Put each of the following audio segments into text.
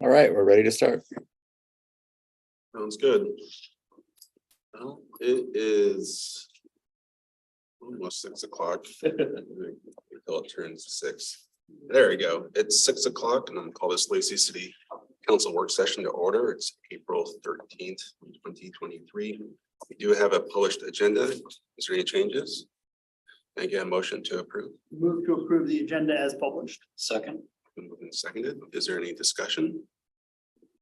All right, we're ready to start. Sounds good. Well, it is almost 6 o'clock. Until it turns 6. There we go. It's 6 o'clock and I'm gonna call this Lacey City Council work session to order. It's April 13th, 2023. We do have a published agenda. Is there any changes? Can I get a motion to approve? Move to approve the agenda as published. Second. Been moved and seconded. Is there any discussion?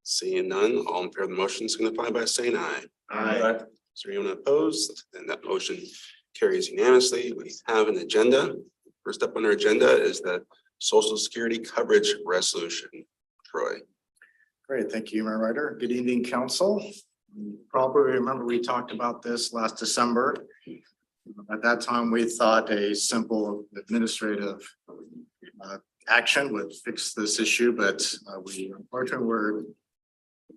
Seeing none, all in favor of the motion signify by saying aye. Aye. Is there anyone opposed? And that motion carries unanimously. We have an agenda. First up on our agenda is the Social Security Coverage Resolution. Troy. Great, thank you, Mayor Ryder. Good evening, council. You probably remember we talked about this last December. At that time, we thought a simple administrative action would fix this issue, but we unfortunately were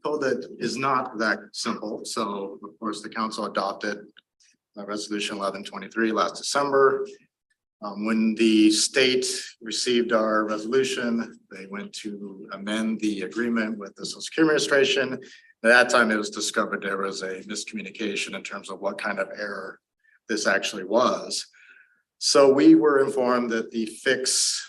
told that is not that simple. So of course, the council adopted resolution 1123 last December. When the state received our resolution, they went to amend the agreement with the Social Security Administration. At that time, it was discovered there was a miscommunication in terms of what kind of error this actually was. So we were informed that the fix,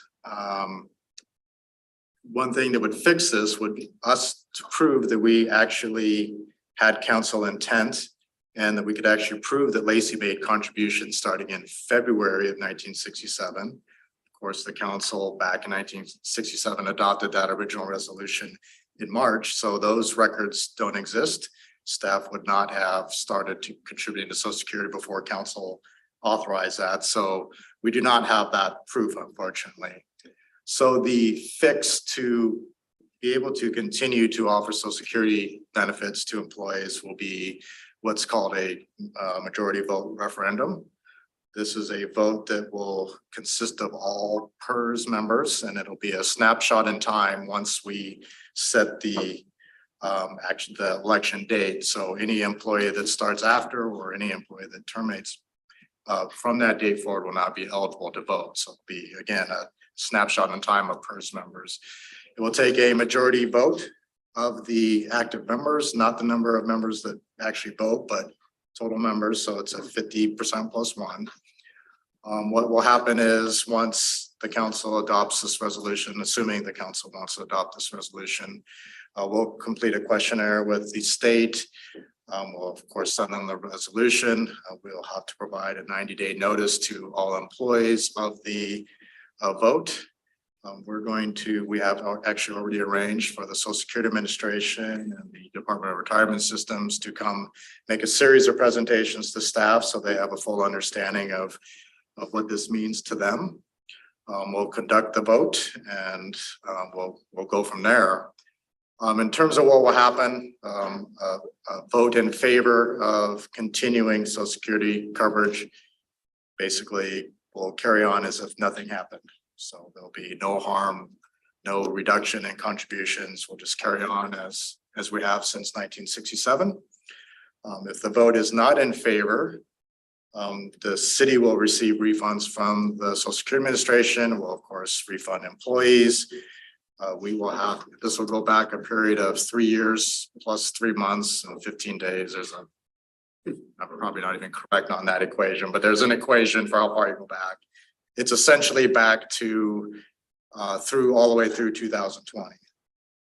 one thing that would fix this would be us to prove that we actually had council intent and that we could actually prove that Lacey made contributions starting in February of 1967. Of course, the council back in 1967 adopted that original resolution in March. So those records don't exist. Staff would not have started to contribute to Social Security before council authorized that. So we do not have that proof, unfortunately. So the fix to be able to continue to offer Social Security benefits to employees will be what's called a majority vote referendum. This is a vote that will consist of all PERS members, and it'll be a snapshot in time once we set the the election date. So any employee that starts after or any employee that terminates from that date forward will not be eligible to vote. So it'll be again a snapshot in time of PERS members. It will take a majority vote of the active members, not the number of members that actually vote, but total members. So it's a 50% plus one. What will happen is once the council adopts this resolution, assuming the council wants to adopt this resolution, we'll complete a questionnaire with the state. We'll of course send them the resolution. We'll have to provide a 90-day notice to all employees of the vote. We have actually already arranged for the Social Security Administration and the Department of Retirement Systems to come make a series of presentations to staff so they have a full understanding of what this means to them. We'll conduct the vote and we'll go from there. In terms of what will happen, a vote in favor of continuing Social Security coverage basically will carry on as if nothing happened. So there'll be no harm, no reduction in contributions. We'll just carry on as we have since 1967. If the vote is not in favor, the city will receive refunds from the Social Security Administration. Will of course refund employees. This will go back a period of 3 years plus 3 months and 15 days. I'm probably not even correct on that equation, but there's an equation for how far you go back. It's essentially back to all the way through 2020.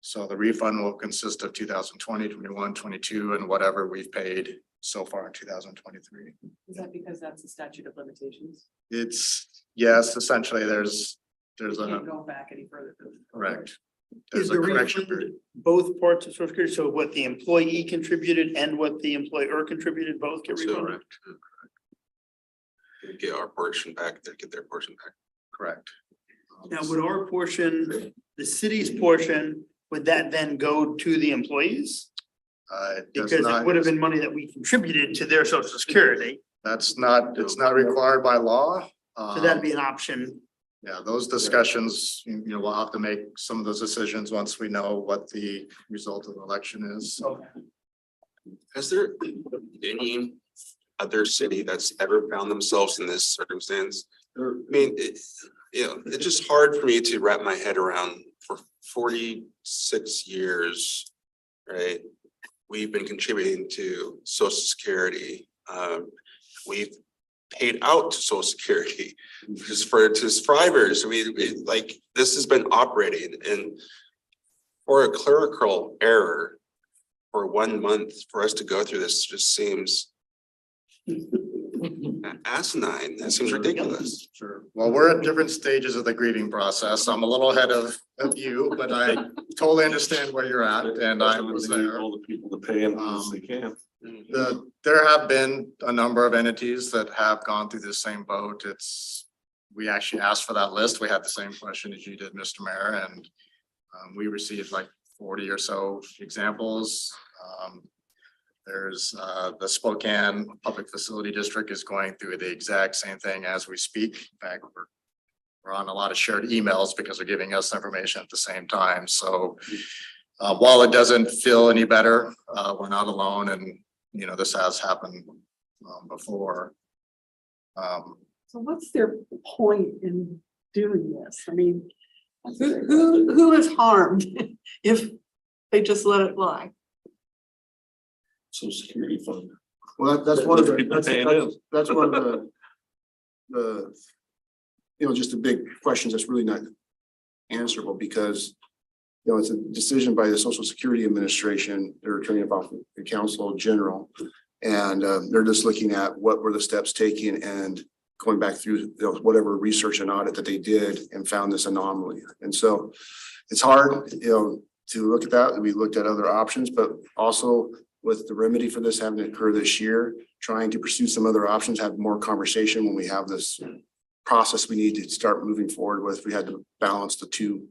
So the refund will consist of 2020, 21, 22, and whatever we've paid so far in 2023. Is that because that's the statute of limitations? Yes, essentially there's You can't go back any further. correct. Is There's a the correction refund period. both parts of Social Security? So what the employee contributed and what the employer contributed both get refunded? Correct. We get our portion back, they get their portion back. Correct. Now, would our portion, the city's portion, would that then go to the employees? It does Because not- it would have been money that we contributed to their Social Security. it's not required by law. So that'd be an option. Yeah, those discussions, we'll have to make some of those decisions once we know what the result of the election is. Okay. Has there been any other city that's ever found themselves in this circumstance? I mean, it's just hard for me to wrap my head around for 46 years, right? We've been contributing to Social Security. We've paid out to Social Security just to survivors. We like, this has been operating, and for a clerical error for 1 month for us to go through this just seems asinine. That seems ridiculous. Sure. Well, we're at different stages of the grieving process. I'm a little ahead of you, but I totally understand where you're at, and I was there. All the people to pay them as they can. There have been a number of entities that have gone through the same boat. We actually asked for that list. We had the same question as you did, Mr. Mayor, and we received like 40 or so examples. There's the Spokane Public Facility District is going through the exact same thing as we speak. In fact, we're on a lot of shared emails because they're giving us information at the same time. So while it doesn't feel any better, we're not alone, and you know, this has happened before. So what's their point in doing this? I mean, who is harmed if they just let it lie? Social Security fund. Well, that's one of the, People paying in. that's one of the, you know, just the big questions that's really not answerable, because you know, it's a decision by the Social Security Administration. They're turning it off the Council General, and they're just looking at what were the steps taken and going back through, you know, whatever research and audit that they did and found this anomaly. And so it's hard, you know, to look at that. We looked at other options, but also with the remedy for this having to occur this year, trying to pursue some other options, have more conversation when we have this process we need to start moving forward with. We had to balance the two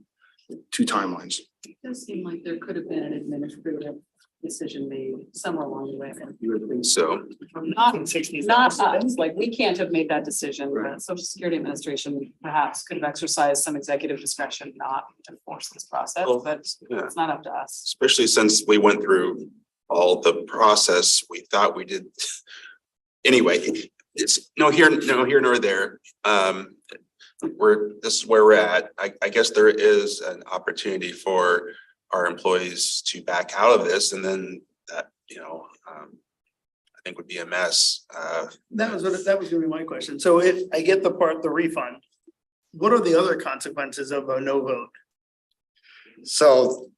timelines. It does seem like there could have been an administrative decision made somewhere along the way. You would think so. Not us, like, we can't have made that decision. The Social Security Administration perhaps could have exercised some executive discretion not to force this process, Well, but yeah. it's not up to us. Especially since we went through all the process, we thought we did. Anyway, it's no here nor there. This is where we're at. I guess there is an opportunity for our employees to back out of this, and then that, you know, I think would be a mess. That was gonna be my question. So if I get the refund, what are the other consequences of a no vote? So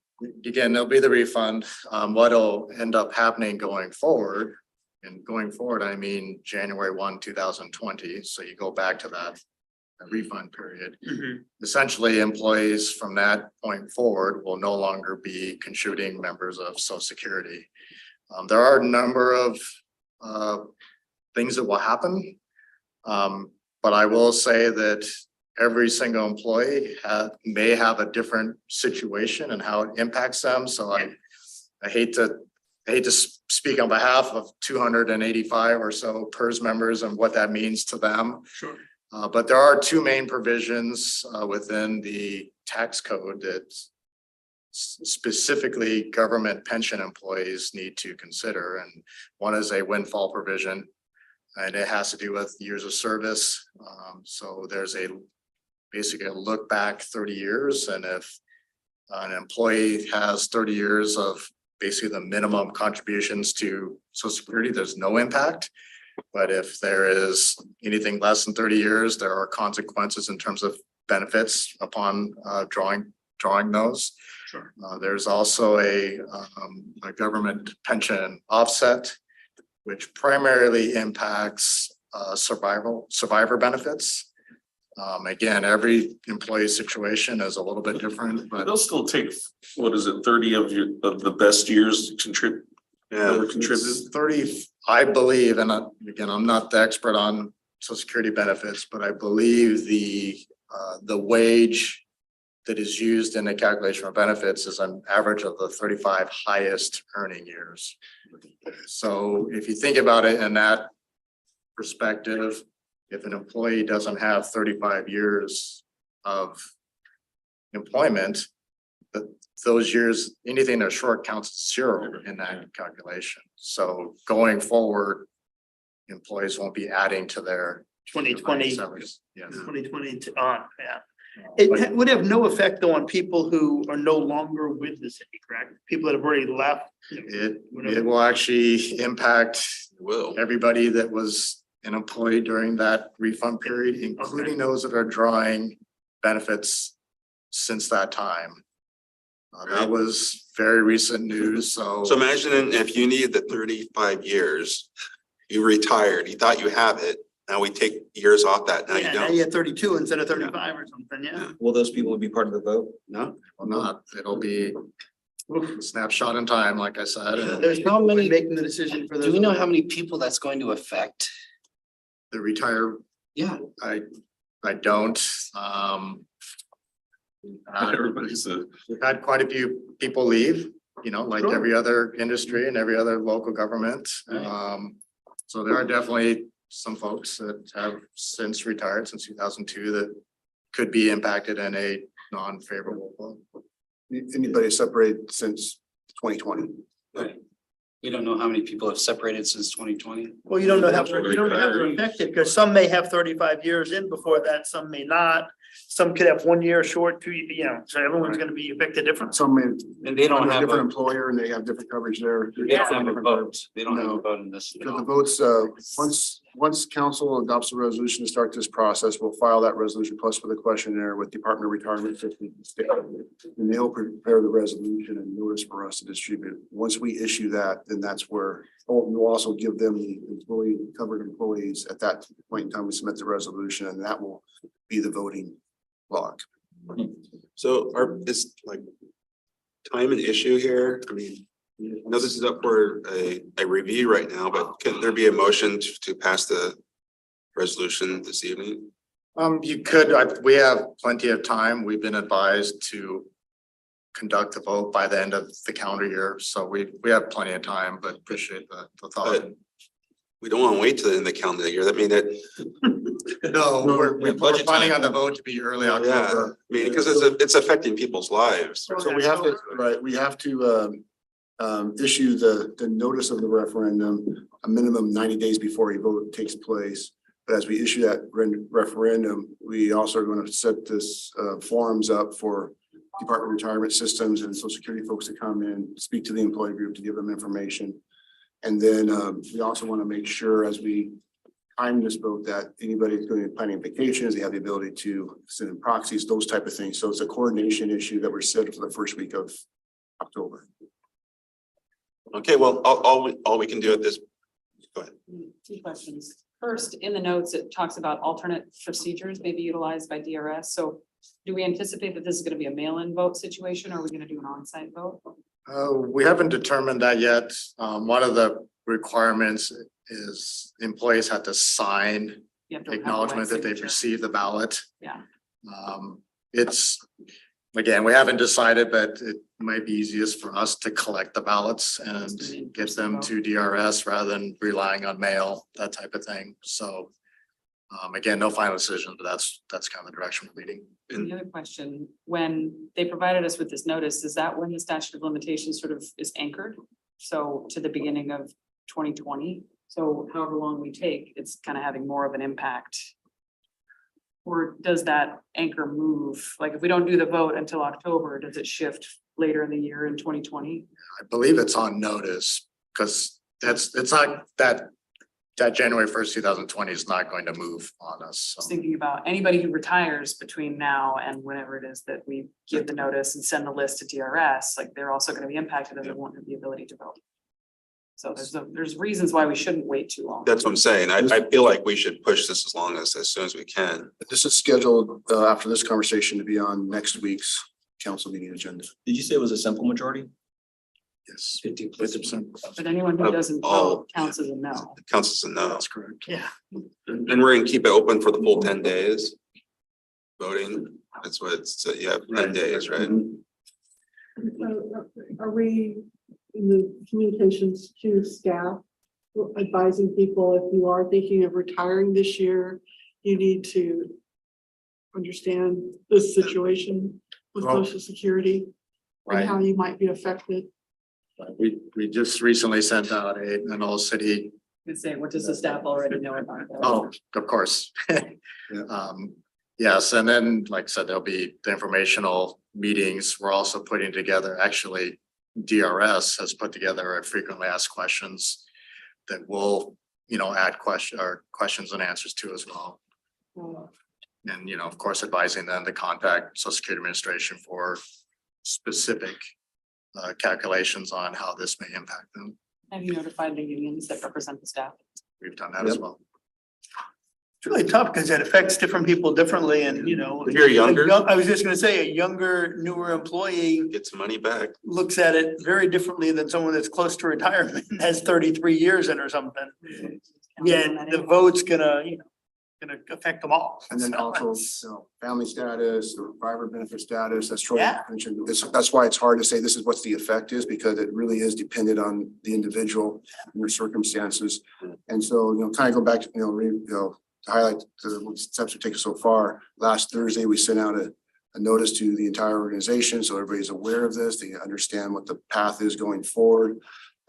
again, there'll be the refund. What'll end up happening going forward, and going forward, I mean, January 1, 2020. So you go back to that refund period. Essentially, employees from that point forward will no longer be contributing members of Social Security. There are a number of things that will happen. But I will say that every single employee may have a different situation and how it impacts them. So I hate to speak on behalf of 285 or so PERS members and what that means to them. Sure. But there are two main provisions within the tax code that specifically government pension employees need to consider. And one is a windfall provision, and it has to do with years of service. So there's basically a look back 30 years. And if an employee has 30 years of basically the minimum contributions to Social Security, there's no impact. But if there is anything less than 30 years, there are consequences in terms of benefits upon drawing those. Sure. There's also a government pension offset, which primarily impacts survivor benefits. Again, every employee situation is a little bit different, but They'll still take, what is it, 30 of the best years to contribute? Yeah, it's 30, I believe, and again, I'm not the expert on Social Security benefits, but I believe the wage that is used in the calculation of benefits is an average of the 35 highest earning years. So if you think about it in that perspective, if an employee doesn't have 35 years of employment, those years, anything that's short counts as zero in that calculation. So going forward, employees won't be adding to their 2020, salaries. Yes. 2020 on, yeah. It would have no effect though on people who are no longer with the city, correct? People that have already left. It will actually impact Will. everybody that was an employee during that refund period, including those that are drawing benefits since that time. That was very recent news, so. So imagine if you needed the 35 years, you retired, you thought you have it, now we take years off that, now you Yeah, now don't. you have 32 instead of 35 or something, yeah. Will those people be part of the vote? No? Well, not, it'll be a snapshot in time, like I said, and There's How no many- making the decision for those. Do we know how many people that's going to affect? the retire, Yeah. I don't, Everybody's a. we've had quite a few people leave, you know, like Sure. every other industry and every other local government. Right. So there are definitely some folks that have since retired since 2002 that could be impacted in a non-favorable vote. Anybody separated since 2020? We don't know how many people have separated since 2020. Well, you don't know how, you don't have to affect it, because some may have 35 years in before that, some may not. Some could have 1 year short, 2, so everyone's gonna be affected different. Some may, And they don't under a have different a, employer and they have different coverage there. they don't have a vote. They don't have a vote in this. at So the all. votes, once council adopts a resolution to start this process, we'll file that resolution plus with a questionnaire with Department of Retirement. And they'll prepare the resolution and notice for us to distribute. Once we issue that, then that's where, we'll also give them the employee, covered employees at that point in time, we submit the resolution and that will be the voting block. So is like time an issue here? I mean, I know this is up for a review right now, but can there be a motion to pass the resolution this evening? You could, we have plenty of time. We've been advised to conduct the vote by the end of the calendar year, so we have plenty of time, but appreciate the thought. But we don't want to wait till the end of the calendar year. That mean that, No, we're budget planning time. on the vote to be early yeah, I October. mean, because it's affecting people's lives. So we have to, right, we have to issue the notice of the referendum, a minimum 90 days before a vote takes place. But as we issue that referendum, we also are going to set this forums up for Department of Retirement Systems and Social Security folks to come in, speak to the employee group to give them information. And then we also want to make sure as we time this vote that anybody who's going to be planning vacations, they have the ability to send in proxies, those type of things. So it's a coordination issue that we're set for the first week of October. Okay, well, all we can do at this, go ahead. Two questions. First, in the notes, it talks about alternate procedures may be utilized by DRS. So do we anticipate that this is going to be a mail-in vote situation, or are we going to do an on-site vote? We haven't determined that yet. One of the requirements is employees have to sign You have to have acknowledgement that they've signature. received the ballot. Yeah. It's, again, we haven't decided, but it might be easiest for us to collect the ballots and get them to DRS rather than relying on mail, that type of thing. So again, no final decision, but that's kind of the direction we're leading. And the other question, when they provided us with this notice, is that when the statute of limitations sort of is anchored? So to the beginning of 2020, so however long we take, it's kind of having more of an impact. Or does that anchor move? Like if we don't do the vote until October, does it shift later in the year in 2020? I believe it's on notice because it's not that January 1st, 2020 is not going to move on us. Just So thinking about anybody who retires between now and whenever it is that we give the notice and send the list to DRS, like they're also going to be impacted and they won't have the ability to vote. So there's reasons why we shouldn't wait too long. That's what I'm saying. I feel like we should push this as soon as we can. This is scheduled after this conversation to be on next week's council meeting agenda. Did you say it was a simple majority? yes, 50%. But anyone who doesn't Oh. vote counts as a no. It counts as a no. that's correct. Yeah. And we're gonna keep it open for the full 10 days. Voting, that's what it's, you have 10 days, right? So, are we in the communications to staff advising people, if you are thinking of retiring this year, you need to understand this situation with Well, Social Security and Right. how you might be affected? We just recently sent out an all city. Could say, what does the staff already know about that? Oh, of course. Yes, and then, like I said, there'll be the informational meetings. We're also putting together, actually, DRS has put together a frequently asked questions that we'll, add questions and answers to as well. And, of course, advising them to contact Social Security Administration for specific calculations on how this may impact them. Have you notified the unions that represent the staff? We've done that as well. It's really tough because it affects different people differently and, If you're younger, I was just gonna say, a younger, newer employee get some money back. looks at it very differently than someone that's close to retirement and has 33 years in or something. Yeah, the vote's gonna affect them all. And then So also, it's- family status, the private benefit status, that's Troy Yeah. mentioned. That's why it's hard to say this is what's the effect is, because it really is dependent on the individual and their circumstances. And so, kind of go back to, to highlight the steps we've taken so far. Last Thursday, we sent out a notice to the entire organization, so everybody's aware of this. They understand what the path is going forward.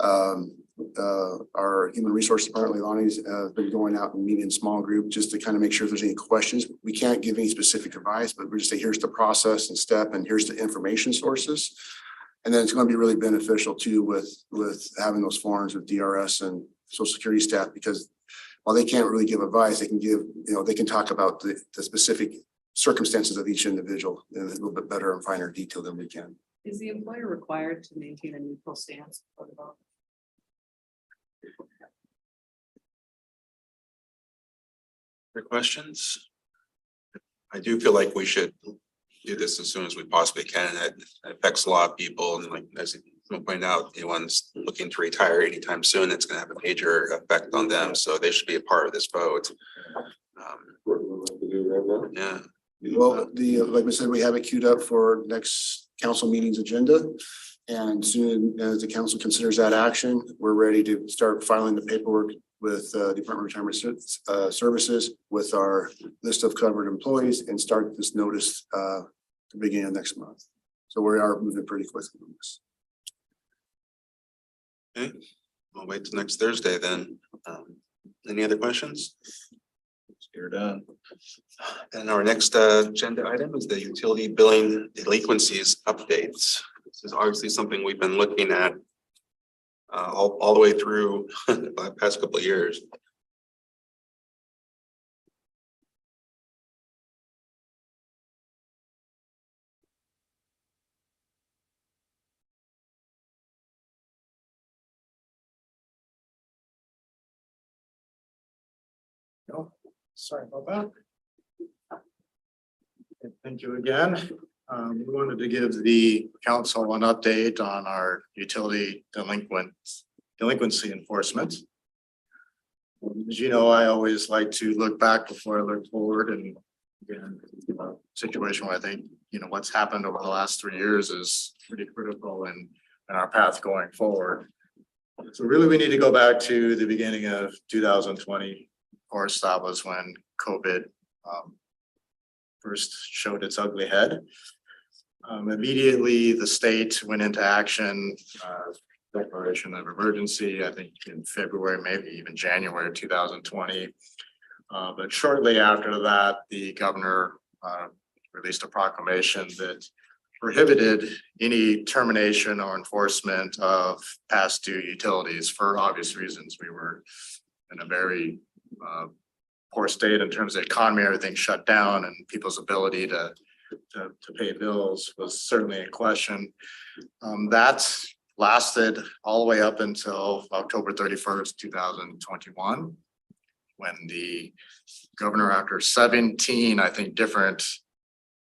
Our human resource department, Lonnie's been going out and meeting in small group just to kind of make sure if there's any questions. We can't give any specific advice, but we just say, here's the process and step, and here's the information sources. And then it's going to be really beneficial too with having those forums with DRS and Social Security staff, because while they can't really give advice, they can give, they can talk about the specific circumstances of each individual in a little bit better and finer detail than we can. Is the employer required to maintain a neutral stance for the vote? Other questions? I do feel like we should do this as soon as we possibly can. It affects a lot of people, and like as you pointed out, anyone's looking to retire anytime soon, it's gonna have a major effect on them, so they should be a part of this vote. Yeah. Well, like we said, we have it queued up for next council meeting's agenda. And soon as the council considers that action, we're ready to start filing the paperwork with Department of Retirement Services with our list of covered employees and start this notice the beginning of next month. So we are moving pretty quickly on this. Okay, we'll wait till next Thursday then. Any other questions? You're done. And our next agenda item is the utility billing delinquencies updates. This is obviously something we've been looking at all the way through the past couple of years. Sorry about that. Thank you again. We wanted to give the council an update on our utility delinquency enforcement. As you know, I always like to look back before I look forward, and again, situation where I think, what's happened over the last 3 years is pretty critical in our path going forward. So really, we need to go back to the beginning of 2020. Of course, that was when COVID first showed its ugly head. Immediately, the state went into action, declaration of emergency, I think in February, maybe even January of 2020. But shortly after that, the governor released a proclamation that prohibited any termination or enforcement of past due utilities for obvious reasons. We were in a very poor state in terms of the economy, everything shut down, and people's ability to pay bills was certainly in question. That lasted all the way up until October 31st, 2021, when the governor, after 17, I think, different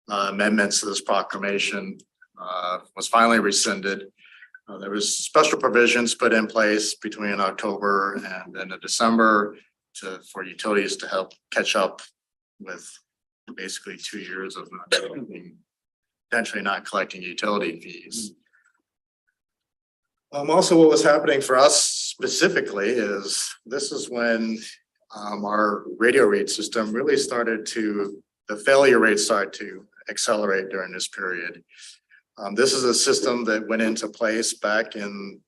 amendments to this proclamation, was finally rescinded. There was special provisions put in place between October and then December for utilities to help catch up with basically 2 years of potentially not collecting utility fees. Also, what was happening for us specifically is this is when our radio read system really the failure rate started to accelerate during this period. This is a system that went into place back in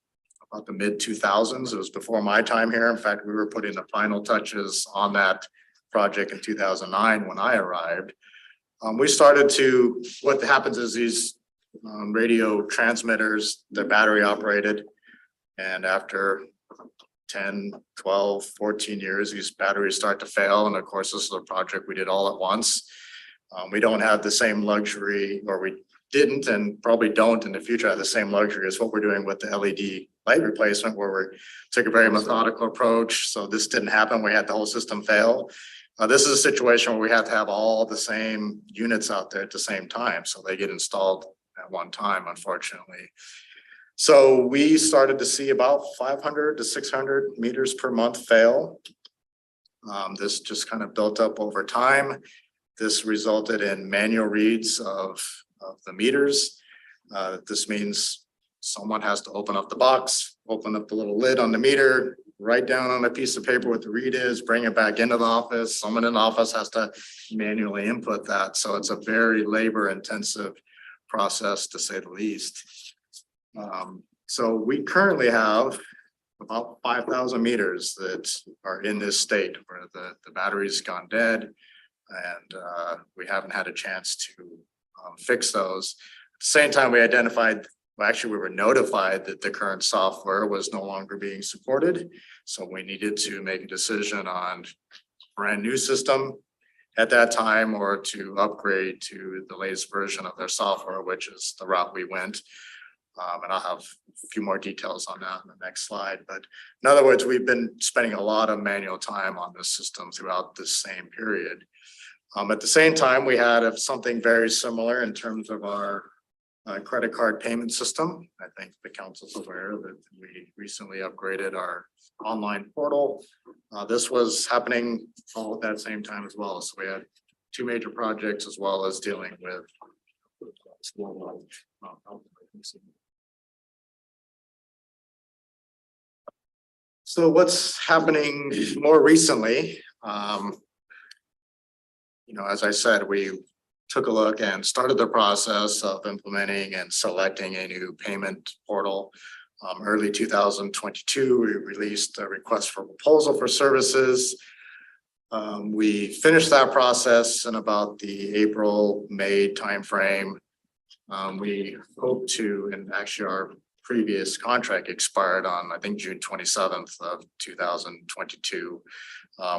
about the mid-2000s. It was before my time here. In fact, we were putting the final touches on that project in 2009 when I arrived. What happens is these radio transmitters, they're battery operated. And after 10, 12, 14 years, these batteries start to fail. And of course, this is a project we did all at once. We don't have the same luxury, or we didn't and probably don't in the future have the same luxury as what we're doing with the LED light replacement, where we took a very methodical approach. So this didn't happen. We had the whole system fail. This is a situation where we have to have all the same units out there at the same time. So they get installed at one time, unfortunately. So we started to see about 500 to 600 meters per month fail. This just kind of built up over time. This resulted in manual reads of the meters. This means someone has to open up the box, open up the little lid on the meter, write down on a piece of paper what the read is, bring it back into the office. Someone in the office has to manually input that. So it's a very labor intensive process, to say the least. So we currently have about 5,000 meters that are in this state where the battery's gone dead. And we haven't had a chance to fix those. At the same time, we were notified that the current software was no longer being supported. So we needed to make a decision on a brand new system at that time, or to upgrade to the latest version of their software, which is the route we went. And I'll have a few more details on that in the next slide. But in other words, we've been spending a lot of manual time on this system throughout this same period. At the same time, we had something very similar in terms of our credit card payment system. I think the council's aware that we recently upgraded our online portal. This was happening all at that same time as well. So we had two major projects as well as dealing with So what's happening more recently? As I said, we took a look and started the process of implementing and selecting a new payment portal. Early 2022, we released a request for proposal for services. We finished that process in about the April, May timeframe. We hope to, and actually our previous contract expired on, I think, June 27th of 2022.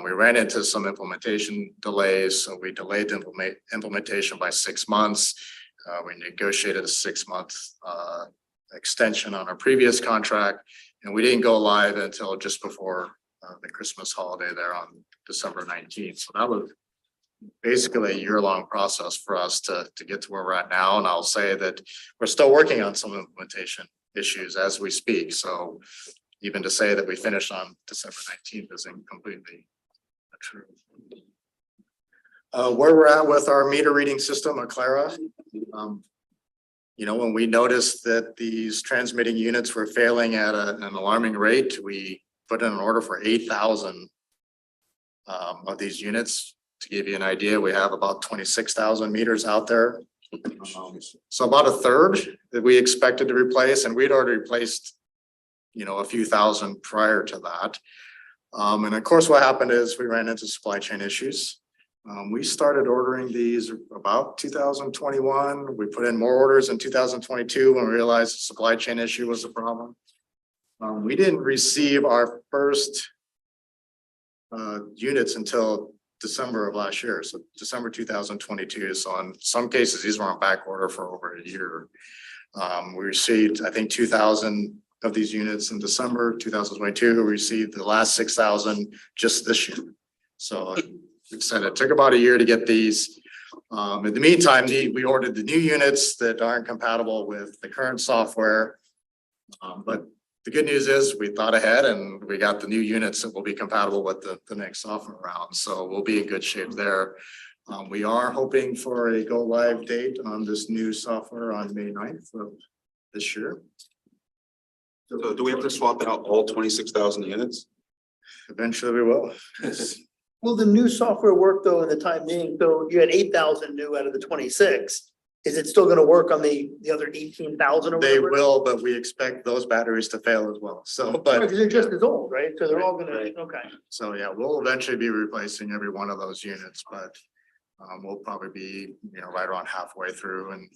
We ran into some implementation delays, so we delayed the implementation by 6 months. We negotiated a 6-month extension on our previous contract, and we didn't go live until just before the Christmas holiday there on December 19th. So that was basically a year-long process for us to get to where we're at now. And I'll say that we're still working on some implementation issues as we speak. So even to say that we finished on December 19th isn't completely true. Where we're at with our meter reading system, Aclara, when we noticed that these transmitting units were failing at an alarming rate, we put in an order for 8,000 of these units. To give you an idea, we have about 26,000 meters out there. So about a third that we expected to replace, and we'd already replaced, a few thousand prior to that. And of course, what happened is we ran into supply chain issues. We started ordering these about 2021. We put in more orders in 2022 when we realized the supply chain issue was a problem. We didn't receive our first units until December of last year, so December 2022. So in some cases, these were on back order for over a year. We received, I think, 2,000 of these units in December 2022. We received the last 6,000 just this year. So like I said, it took about a year to get these. In the meantime, we ordered the new units that aren't compatible with the current software. But the good news is we thought ahead and we got the new units that will be compatible with the next software round. So we'll be in good shape there. We are hoping for a go live date on this new software on May 9th of this year. So do we have to swap out all 26,000 units? Eventually we will. Will the new software work though in the time being? So you had 8,000 new out of the 26. Is it still gonna work on the other 18,000 or They whatever? will, but we expect those batteries to fail as well. So, but Because they're just as old, right? So they're all gonna, okay. so yeah, we'll eventually be replacing every one of those units, but We'll probably be, right around halfway through, and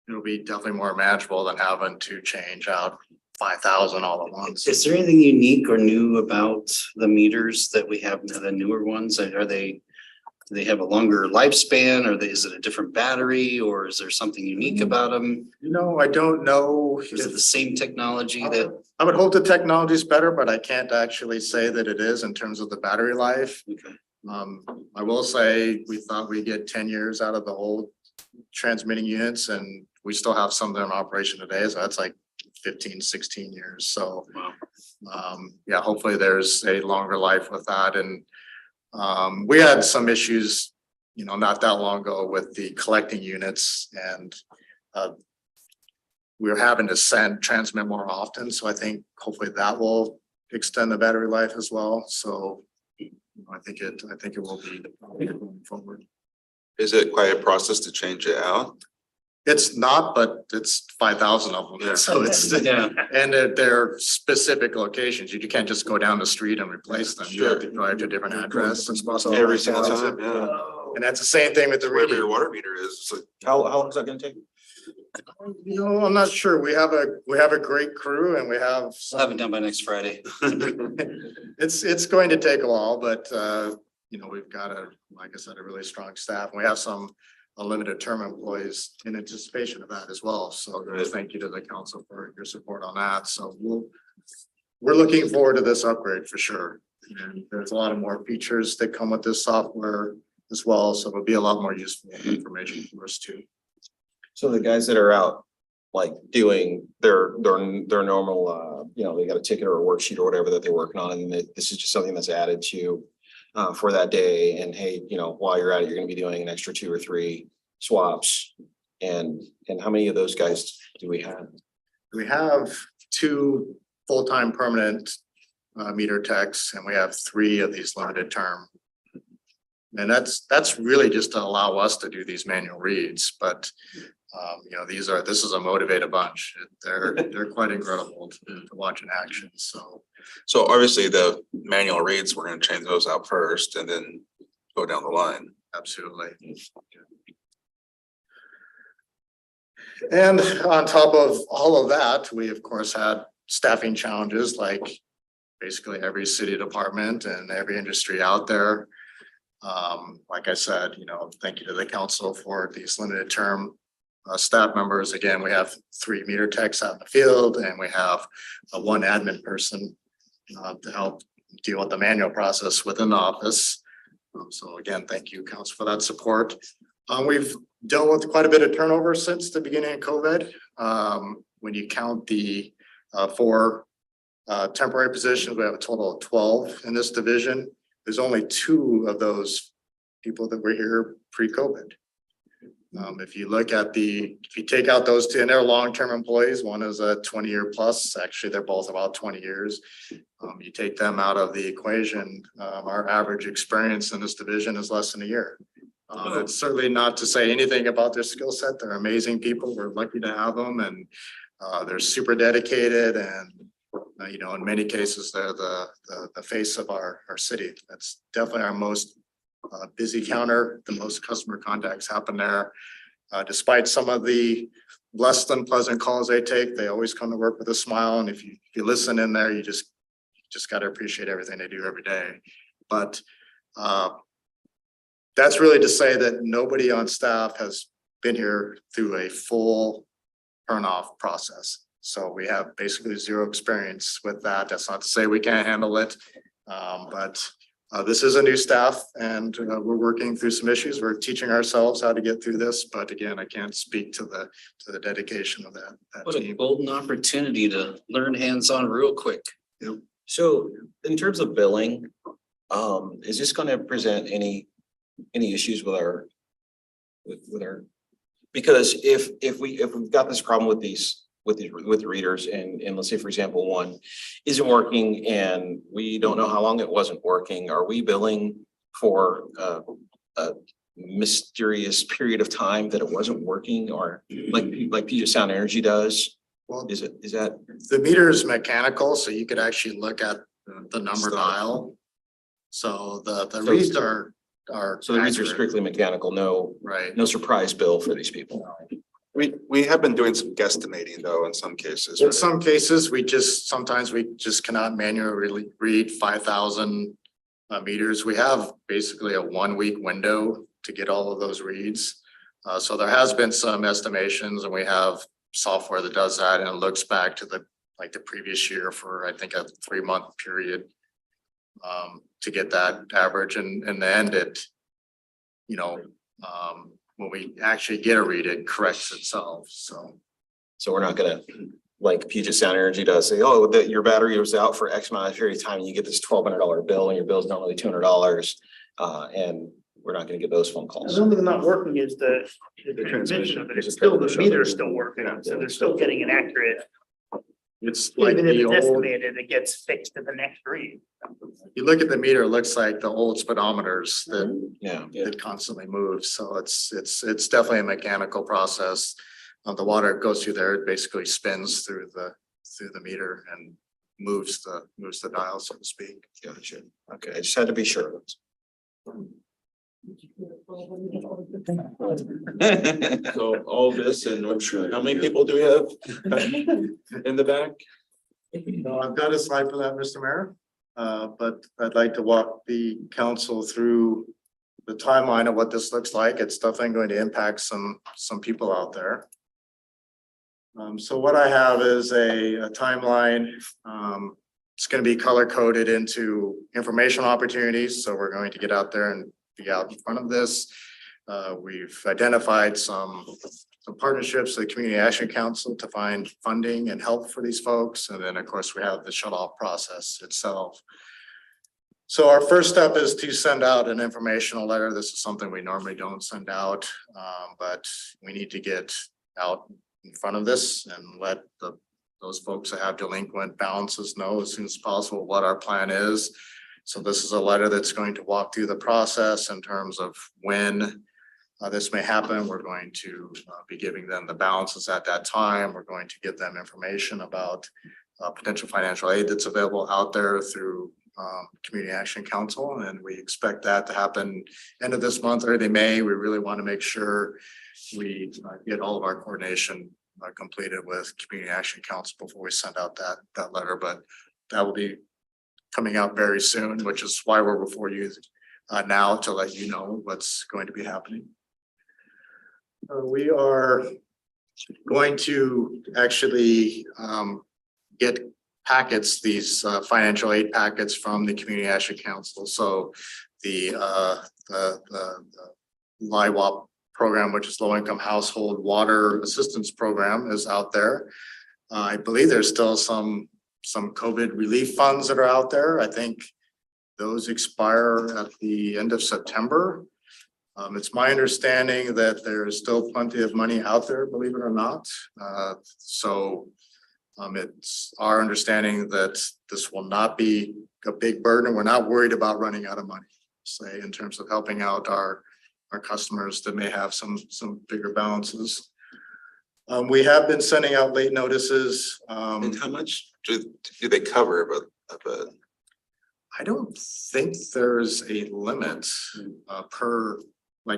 it'll be definitely more manageable than having to change out 5,000 all at once. Is there anything unique or new about the meters that we have, the newer ones? Do they have a longer lifespan, or is it a different battery, or is there something unique about them? I don't know. Is it the same technology that? I would hope the technology is better, but I can't actually say that it is in terms of the battery life. Okay. I will say, we thought we'd get 10 years out of the old transmitting units, and we still have some of them in operation today, so that's like 15, 16 years, so. Wow. Yeah, hopefully there's a longer life with that, and we had some issues, not that long ago with the collecting units, and we were having to transmit more often, so I think hopefully that will extend the battery life as well, so I think it will be going forward. Is it quite a process to change it out? It's not, but it's 5,000 of them, so it's, Yeah. and they're specific locations. You can't just go down the street and replace them. You have to drive to a different address. Every single time, yeah. And that's the same thing with the Wherever your reading. water meter is, it's like, How long is that gonna take? I'm not sure. We have a great crew, and we have I'll have it some, done by next Friday. it's going to take a while, but we've got like I said, a really strong staff. We have some limited term employees in anticipation of that as well. So thank you to the council for your support on that. So we're looking forward to this upgrade for sure. And there's a lot of more features that come with this software as well. So it'll be a lot more useful information for us too. So the guys that are out, like doing their normal, they got a ticket or a worksheet or whatever that they're working on, and this is just something that's added to for that day. And hey, while you're at it, you're gonna be doing an extra 2 or 3 swaps. And how many of those guys do we have? We have 2 full-time permanent meter techs, and we have 3 of these limited term. And that's really just to allow us to do these manual reads, but this is a motivated bunch. They're quite incredible to watch in action, so. so obviously the manual reads, we're gonna change those out first and then go down the line. Absolutely. And on top of all of that, we of course had staffing challenges like basically every city department and every industry out there. Like I said, thank you to the council for these limited term staff members. Again, we have 3 meter techs out in the field, and we have 1 admin person to help deal with the manual process within the office. So again, thank you, council, for that support. We've dealt with quite a bit of turnover since the beginning of COVID. When you count the 4 temporary positions, we have a total of 12 in this division. There's only 2 of those people that were here pre-COVID. If you take out those 2, and they're long-term employees, one is a 20-year plus, actually, they're both about 20 years. You take them out of the equation, our average experience in this division is less than a year. It's certainly not to say anything about their skill set. They're amazing people. We're lucky to have them, and they're super dedicated, and in many cases, they're the face of our city. That's definitely our most busy counter. The most customer contacts happen there. Despite some of the less than pleasant calls they take, they always come to work with a smile. And if you listen in there, you just got to appreciate everything they do every day. But that's really to say that nobody on staff has been here through a full turn-off process. So we have basically 0 experience with that. That's not to say we can't handle it. But this is a new staff, and we're working through some issues. We're teaching ourselves how to get through this. But again, I can't speak to the dedication of that What a team. golden opportunity to learn hands-on real quick. So in terms of billing, is this gonna present any issues with our because if we've got this problem with the readers, and let's say, for example, one isn't working and we don't know how long it wasn't working, are we billing for a mysterious period of time that it wasn't working, or like Puget Sound Energy does? Well, Is that? the meter is mechanical, so you could actually look at the number dial. So the reads are are. So the reads are accurate. strictly mechanical, Right. no surprise bill for these people. We have been doing some guesstimating though in some cases. In right? some cases, sometimes we just cannot manually read 5,000 meters. We have basically a 1 week window to get all of those reads. So there has been some estimations and we have software that does that and it looks back to the previous year for, I think, a 3-month period. To get that average and in the end when we actually get a read, it corrects itself, so. So we're not gonna, like Puget Sound Energy does, say, oh, that your battery was out for X amount of period of time, and you get this $1,200 bill, and your bill's normally $200. And we're not gonna get those phone As calls. long as they're not working is the transmission of it. It's still, the meter is still working, so they're still getting an accurate. It's like Even if the it's old, estimated, it gets fixed to the next read. you look at the meter, it looks like the old speedometers Yeah. that constantly move, so it's definitely a mechanical process. The water goes through there, it basically spins through the meter and moves the dial, so to speak. Gotcha. Okay, I just had to be sure. So all this and how many people do we have in the back? No, I've got a slide for that, Mr. Mayor. But I'd like to walk the council through the timeline of what this looks like. It's definitely going to impact some people out there. So what I have is a timeline. It's going to be color coded into informational opportunities. So we're going to get out there and be out in front of this. We've identified some partnerships with the Community Action Council to find funding and help for these folks. And then, of course, we have the shut-off process itself. So our first step is to send out an informational letter. This is something we normally don't send out, but we need to get out in front of this and let those folks that have delinquent balances know as soon as possible what our plan is. So this is a letter that's going to walk through the process in terms of when this may happen. We're going to be giving them the balances at that time. We're going to give them information about potential financial aid that's available out there through Community Action Council. And we expect that to happen end of this month, early May. We really want to make sure we get all of our coordination completed with Community Action Council before we send out that letter. But that will be coming out very soon, which is why we're before you now to let you know what's going to be happening. We are going to actually get packets, these financial aid packets from the Community Action Council. So the LIWAP program, which is Low Income Household Water Assistance Program, is out there. I believe there's still some COVID relief funds that are out there. I think those expire at the end of September. It's my understanding that there is still plenty of money out there, believe it or not. It's our understanding that this will not be a big burden. We're not worried about running out of money, say, in terms of helping out our customers that may have some bigger balances. We have been sending out late notices. And how much do they cover of I don't think there's a limit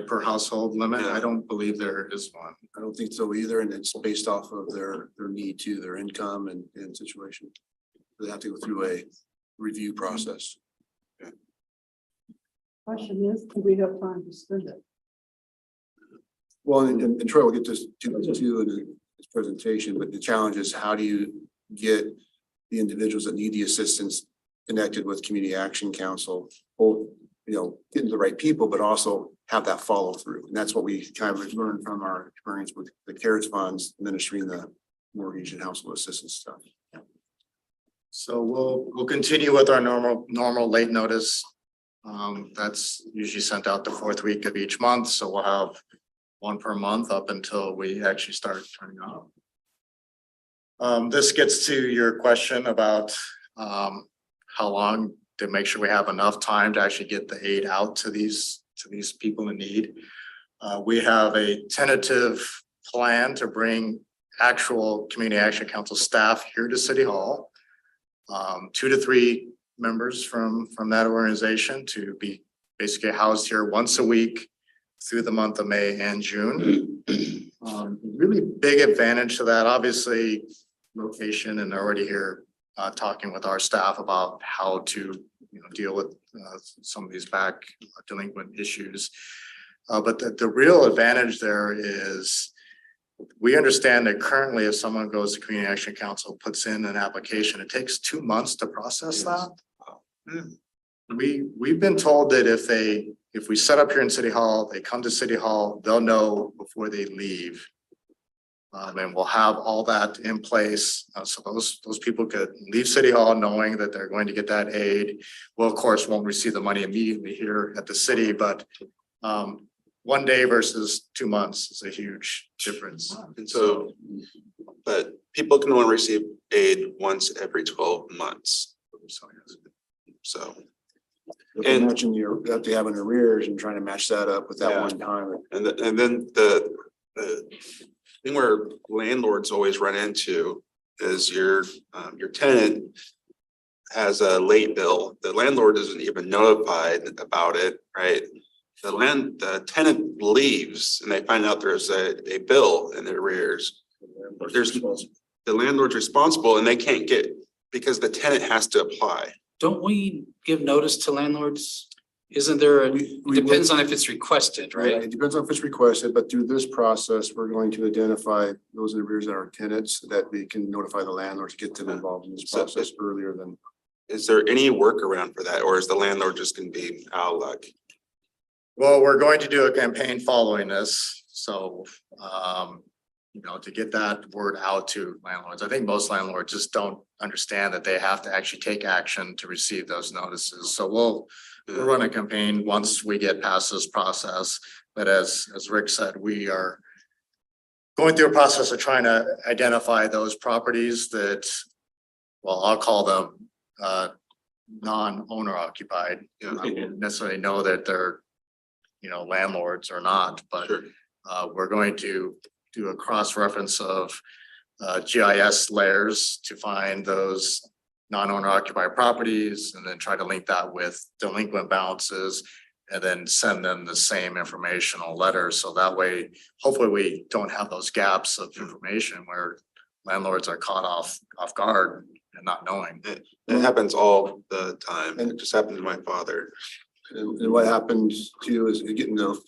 per household limit. I don't believe there is one. I don't think so either, and it's based off of their need to, their income and situation. They have to go through a review process. Question is, do we have time to spend it? Well, and Troy will get to in his presentation, but the challenge is how do you get the individuals that need the assistance connected with Community Action Council, both, getting the right people, but also have that follow through. And that's what we kind of learned from our experience with the CARES funds administering the mortgage and household assistance stuff. So we'll continue with our normal late notice. That's usually sent out the 4th week of each month. So we'll have one per month up until we actually start turning off. This gets to your question about how long to make sure we have enough time to actually get the aid out to these people in need. We have a tentative plan to bring actual Community Action Council staff here to City Hall. 2 to 3 members from that organization to be basically housed here once a week through the month of May and June. Really big advantage to that, obviously, location, and they're already here talking with our staff about how to, deal with some of these back delinquent issues. But the real advantage there is we understand that currently if someone goes to Community Action Council, puts in an application, it takes 2 months to process that. We've been told that if we set up here in City Hall, they come to City Hall, they'll know before they leave. And we'll have all that in place. So those people could leave City Hall knowing that they're going to get that aid. Well, of course, won't receive the money immediately here at the city, but 1 day versus 2 months is a huge difference. And so, but people can only receive aid once every 12 months. So, And imagine you have to have an arrears and trying to match that up with that Yeah. one time. and then the thing where landlords always run into is your tenant has a late bill. The landlord isn't even notified about it, right? The tenant leaves and they find out there's a bill in their arrears. The landlord's responsible and they can't get, because the tenant has to apply. Don't we give notice to landlords? Isn't there, it depends on if it's requested, right? It depends on if it's requested, but through this process, we're going to identify those arrears that are tenants so that we can notify the landlord to get them involved in this process earlier than. Is there any workaround for that, or is the landlord just gonna be out of luck? Well, we're going to do a campaign following this, so to get that word out to landlords. I think most landlords just don't understand that they have to actually take action to receive those notices. So we'll run a campaign once we get past this process. But as Rick said, we are going through a process of trying to identify those properties that, well, I'll call them non-owner occupied. I don't necessarily know that they're landlords or not, but Sure. we're going to do a cross-reference of GIS layers to find those non-owner occupied properties and then try to link that with delinquent balances and then send them the same informational letter. So that way, hopefully we don't have those gaps of information where landlords are caught off guard and not knowing. It happens all the time. It just happened to my father. And what happens too is getting those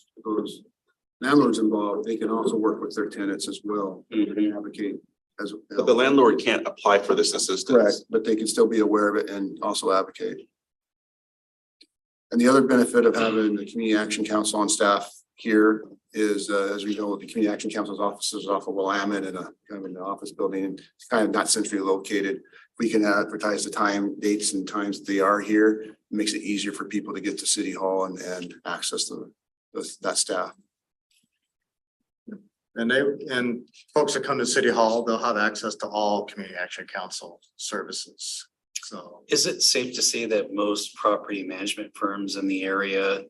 landlords involved, they can also work with their tenants as well. And advocate as. But the landlord can't apply for this assistance. Correct, but they can still be aware of it and also advocate. And the other benefit of having the Community Action Council on staff here is, as we know, the Community Action Council's office is off of Willamette in an office building, and it's kind of not centrally located. We can advertise the time, dates and times that they are here. It makes it easier for people to get to City Hall and access that staff. And folks that come to City Hall, they'll have access to all Community Action Council services. So Is it safe to say that most property management firms in the area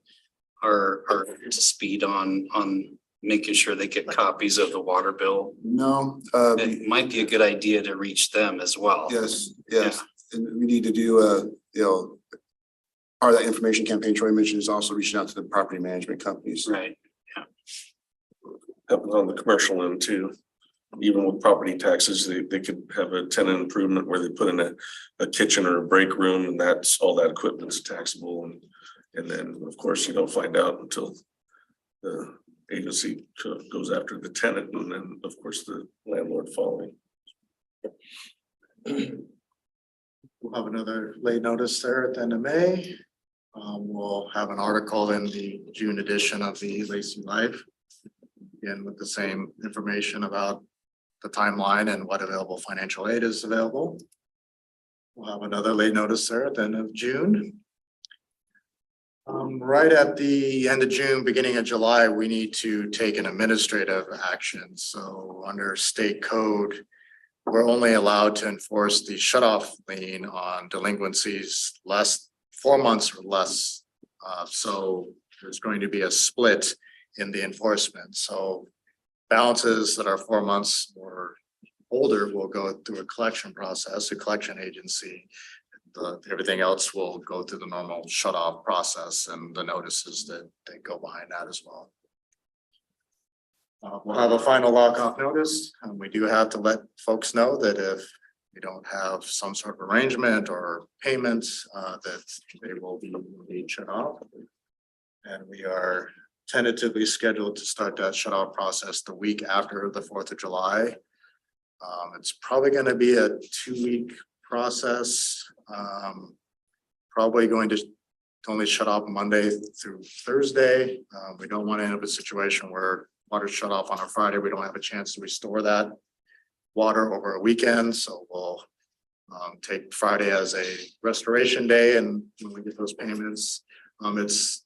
are to speed on making sure they get copies of the water bill? No, It might be a good idea to reach them as well. yes. And we need to do part of that information campaign Troy mentioned is also reaching out to the property management companies. Right. Happens on the commercial end too. Even with property taxes, they could have a tenant improvement where they put in a kitchen or a break room, and that's all that equipment's taxable. And then, of course, you don't find out until the agency goes after the tenant, and then, of course, the landlord following. we'll have another late notice there at the end of May. We'll have an article in the June edition of the Lacey Live. Again, with the same information about the timeline and what available financial aid is available. We'll have another late notice there at the end of June. Right at the end of June, beginning of July, we need to take an administrative action. So under state code, we're only allowed to enforce the shut-off lien on delinquencies 4 months or less. So there's going to be a split in the enforcement. So balances that are 4 months or older will go through a collection process, a collection agency. everything else will go through the normal shut off process and the notices that go behind that as well. We'll have a final lockout notice, and we do have to let folks know that if we don't have some sort of arrangement or payments, that they will be shut off. And we are tentatively scheduled to start that shut off process the week after the 4th of July. It's probably gonna be a 2-week process. Probably going to only shut off Monday through Thursday. We don't want to end up in a situation where water shut off on a Friday. We don't have a chance to restore that water over a weekend. So we'll take Friday as a restoration day, and when we get those payments, it's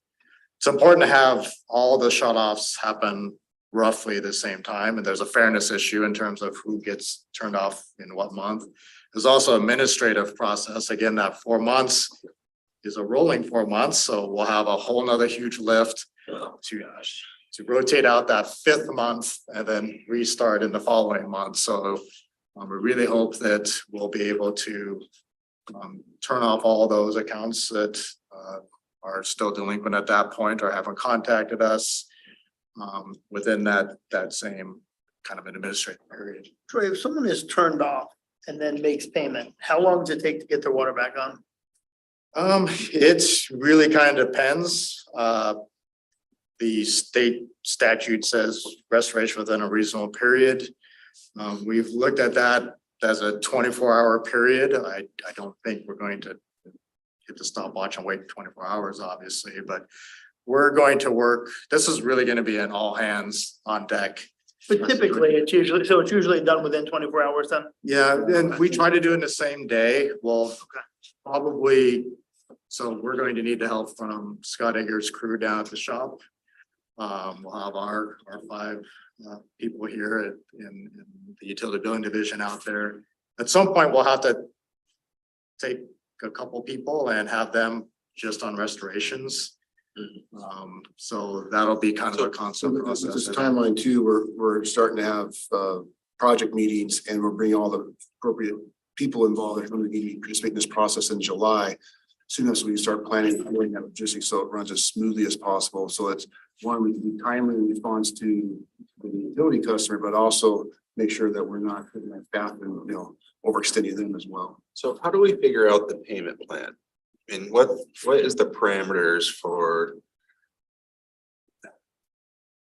important to have all the shut offs happen roughly the same time, and there's a fairness issue in terms of who gets turned off in what month. There's also administrative process. Again, that 4 months is a rolling 4 months, so we'll have a whole nother huge lift to rotate out that 5th month and then restart in the following month. So we really hope that we'll be able to turn off all those accounts that are still delinquent at that point or haven't contacted us within that same kind of administrative period. Troy, if someone is turned off and then makes payment, how long does it take to get their water back on? It really kind of depends. The state statute says restoration within a reasonable period. We've looked at that as a 24-hour period. I don't think we're going to hit the stopwatch and wait 24 hours, obviously, but we're going to work. This is really going to be an all hands on deck. But typically, it's usually done within 24 hours then? Yeah, and we try to do it in the same day. Well, probably, so we're going to need the help from Scott Egger's crew down at the shop. We'll have our 5 people here in the utility billing division out there. At some point, we'll have to take a couple people and have them just on restorations. So that'll be kind of a constant process. This timeline too, we're starting to have project meetings, and we're bringing all the appropriate people involved that are going to participate in this process in July. Soon as we start planning and doing that logistics, so it runs as smoothly as possible. So it's one, we can be timely in response to the utility customer, but also make sure that we're not putting that staff and overextending them as well. So how do we figure out the payment plan? And what is the parameters for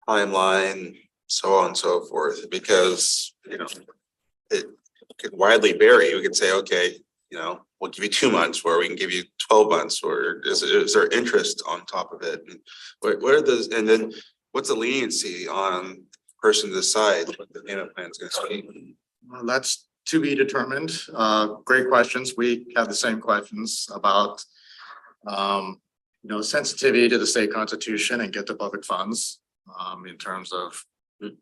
timeline, so on and so forth? Because, it could widely vary. We could say, okay, we'll give you 2 months, where we can give you 12 months, or is there interest on top of it? And what are those, and then what's the leniency on the person to decide what the payment plan is going to be? Well, that's to be determined. Great questions. We have the same questions about sensitivity to the state constitution and get to public funds in terms of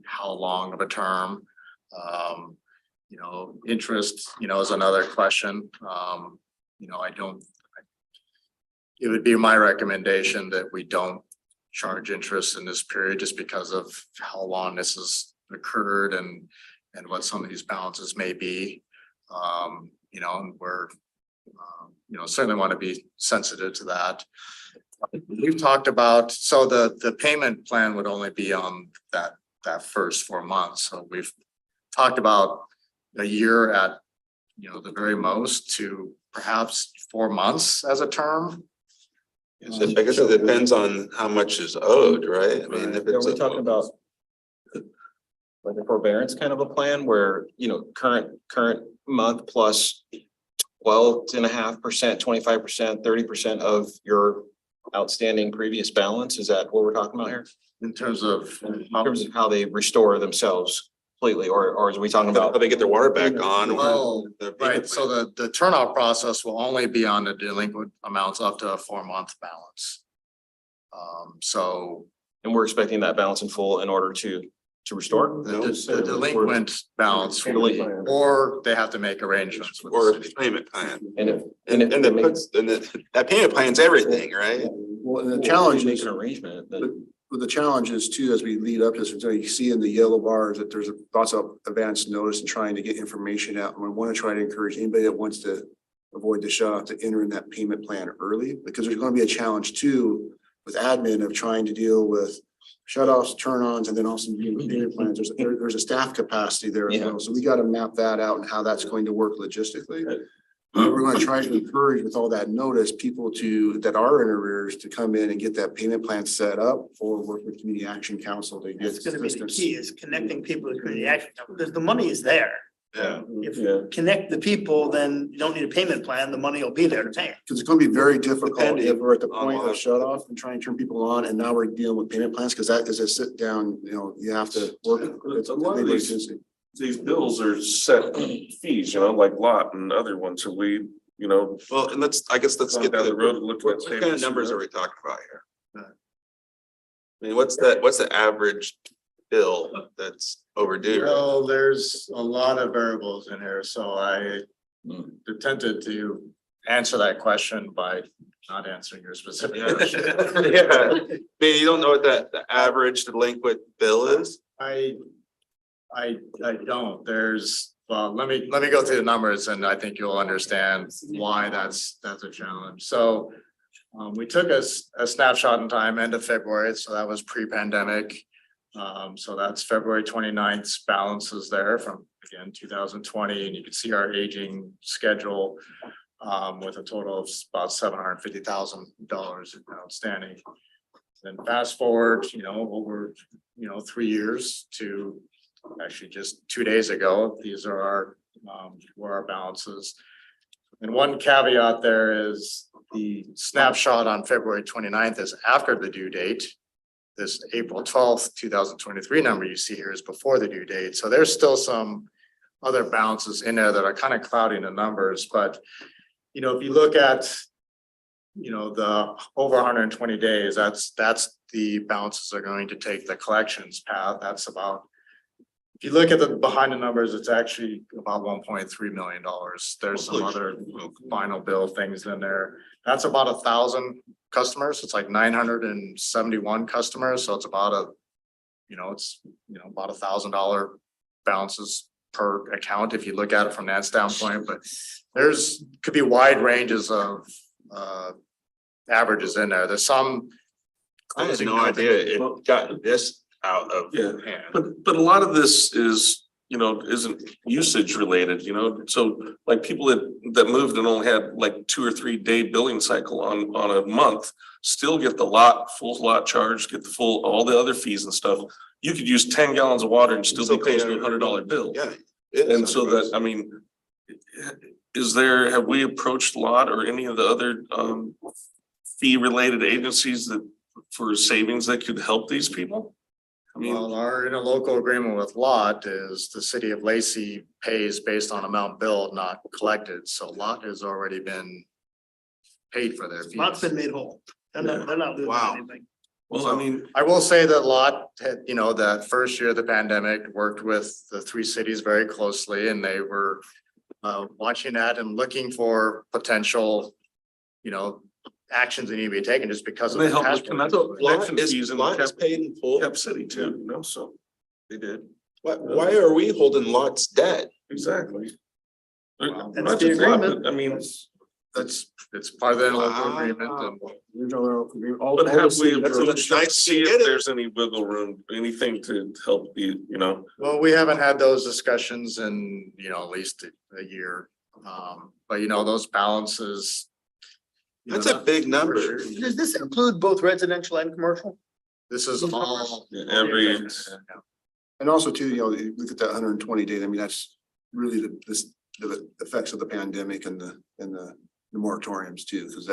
how long of a term. Interest, is another question. It would be my recommendation that we don't charge interest in this period, just because of how long this has occurred and what some of these balances may be. And we're, certainly want to be sensitive to that. We've talked about, so the payment plan would only be on that first 4 months. So we've talked about a year at, the very most, to perhaps 4 months as a term. So I guess it depends on how much is owed, right? I mean, if Are it's we talking about like a forbearance kind of a plan where, current month plus 12.5%, 25%, 30% of your outstanding previous balance? Is that what we're talking about here? In terms of How they restore themselves completely, or is we talking how about? they get their water back on? Oh, the payment right, so the turnout process will only be on the delinquent amounts up to a 4-month balance. And we're expecting that balance in full in order to restore? The delinquent balance will be, or they have to make arrangements with or the the city. payment plan. That payment plan's everything, right? Well, and the challenge Make is, an arrangement, but the challenge is too, as we lead up to this, you see in the yellow bars that there's lots of advance notice and trying to get information out. And we want to try to encourage anybody that wants to avoid the shut off to enter in that payment plan early, because there's gonna be a challenge too with admin of trying to deal with shut offs, turn ons, and then also payment plans. There's a staff capacity there as well. So we got to map that out and how that's going to work logistically. We're going to try to encourage with all that notice, people that are in arrears to come in and get that payment plan set up or work with Community Action Council to get It's gonna be the assistance. key is connecting people to community action, because the money is there. Yeah. If Yeah. you connect the people, then you don't need a payment plan, the money will be there to pay. Because it's going to be very difficult Depending if we're at the on point what- of shut off and trying to turn people on, and now we're dealing with payment plans, because that is a sit down, you have to work. It's a lot of these bills are set fees, like lot and other ones, so we, Well, and I guess let's Gone get down to the road and looked at what kind of payments, numbers you know? are we talking about here? I mean, what's the average bill that's overdue? Well, there's a lot of variables in here, so I attempted to answer that question by not answering your specific Yeah. question. Yeah. I mean, you don't know what the average delinquent bill is? I don't, well, let me go through the numbers and I think you'll understand why that's a challenge. So we took a snapshot in time, end of February, so that was pre-pandemic. So that's February 29th's balances there from, again, 2020, and you can see our aging schedule with a total of about $750,000 outstanding. Then fast forward, over, 3 years to actually just 2 days ago, these are were our balances. And one caveat there is the snapshot on February 29th is after the due date. This April 12th, 2023 number you see here is before the due date. So there's still some other balances in there that are kind of clouding the numbers, but if you look at the over 120 days, that's the balances are going to take the collections path. That's about, if you look at the behind the numbers, it's actually about $1.3 million. There's some other final bill things in there. That's about 1,000 customers. It's like 971 customers. So it's about about $1,000 balances per account if you look at it from that standpoint, but could be wide ranges of averages in there. There's some. I had no idea it got this out of Yeah. hand. but a lot of this is, isn't usage related, so like people that moved and only had like 2 or 3 day billing cycle on a month still get the full lot charge, get the full, all the other fees and stuff. You could use 10 gallons of water and still be close to $100 bill. Yeah. it is And so that, I mean, have we approached Lot or any of the other fee related agencies for savings that could help these people? I mean, Well, our interlocal agreement with Lot is the city of Lacey pays based on amount billed, not collected. So Lot has already been paid for their fees. Lot's been made whole. They're not losing Wow. anything. well, I mean, I will say that Lot had, that first year of the pandemic, worked with the 3 cities very closely, and they were watching that and looking for potential, actions that need to be taken just because of they the help cash with flow. connection fees and Lot is paid in full. Cap City too, so. They did. Why are we holding Lot's debt? Exactly. Wow. Not That's the just Lot, agreement. but I mean, It's part of the interlocal Wow. agreement and. but have we That's approached nice to to see get if it. there's any wiggle room, anything to help the, Well, we haven't had those discussions in, at least a year. But those balances. That's a big number. For sure. Does this include both residential and commercial? This is all. every. And also too, you look at that 120 days, I mean, that's really the effects of the pandemic and the moratoriums too, because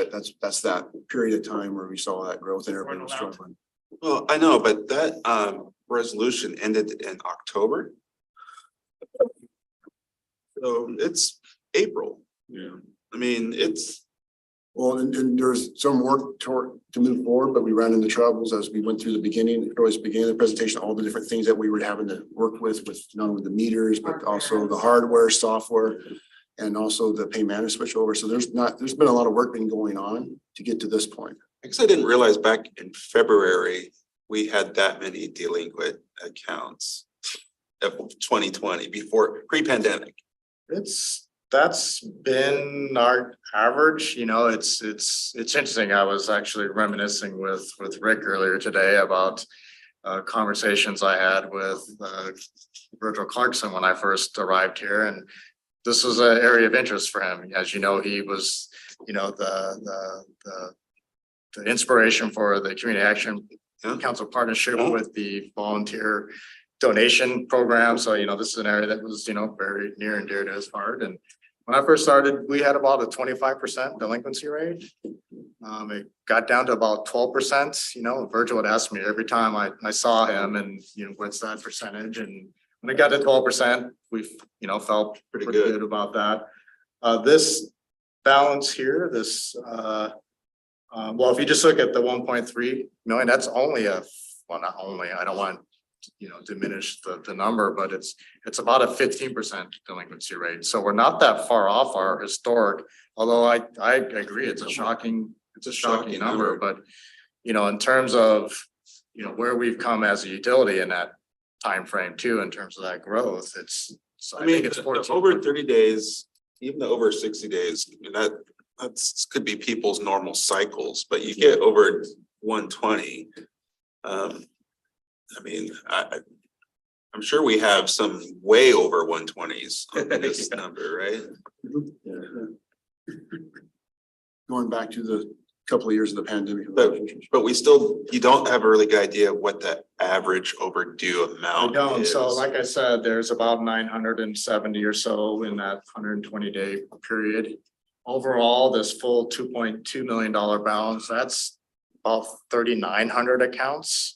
that's that period of time where we saw that growth and everybody was struggling. Well, I know, but that resolution ended in October. So it's April. Yeah. I mean, it's. Well, and there's some work to move forward, but we ran into troubles as we went through the beginning, always began the presentation, all the different things that we were having to work with not only the meters, but also the hardware, software, and also the pay management switch over. So there's been a lot of work been going on to get to this point. I guess I didn't realize back in February, we had that many delinquent accounts of 2020 before pre-pandemic. It's That's been our average, it's interesting. I was actually reminiscing with Rick earlier today about conversations I had with Virgil Clarkson when I first arrived here, and this was an area of interest for him. As you know, he was, the inspiration for the Community Action Council partnership with the volunteer donation program. So, this is an area that was, very near and dear to his heart. And when I first started, we had about a 25% delinquency rate. It got down to about 12%. Virgil would ask me every time I saw him, and what's that percentage? And when it got to 12%, we felt pretty good about that. This balance here, this well, if you just look at the 1.3 million, that's only not only, I don't want diminish the number, but it's about a 15% delinquency rate. So we're not that far off our historic, although I agree, it's a shocking number, but in terms of where we've come as a utility in that time frame too, in terms of that growth, I think it's 14. Over 30 days, even over 60 days, that's could be people's normal cycles, but you get over 120. I'm sure we have some way over 120s on this number, right? Going back to the couple of years of the pandemic. But you don't have a really good idea of what the average overdue amount I don't. is. So like I said, there's about 970 or so in that 120-day period. Overall, this full $2.2 million balance, that's about 3,900 accounts.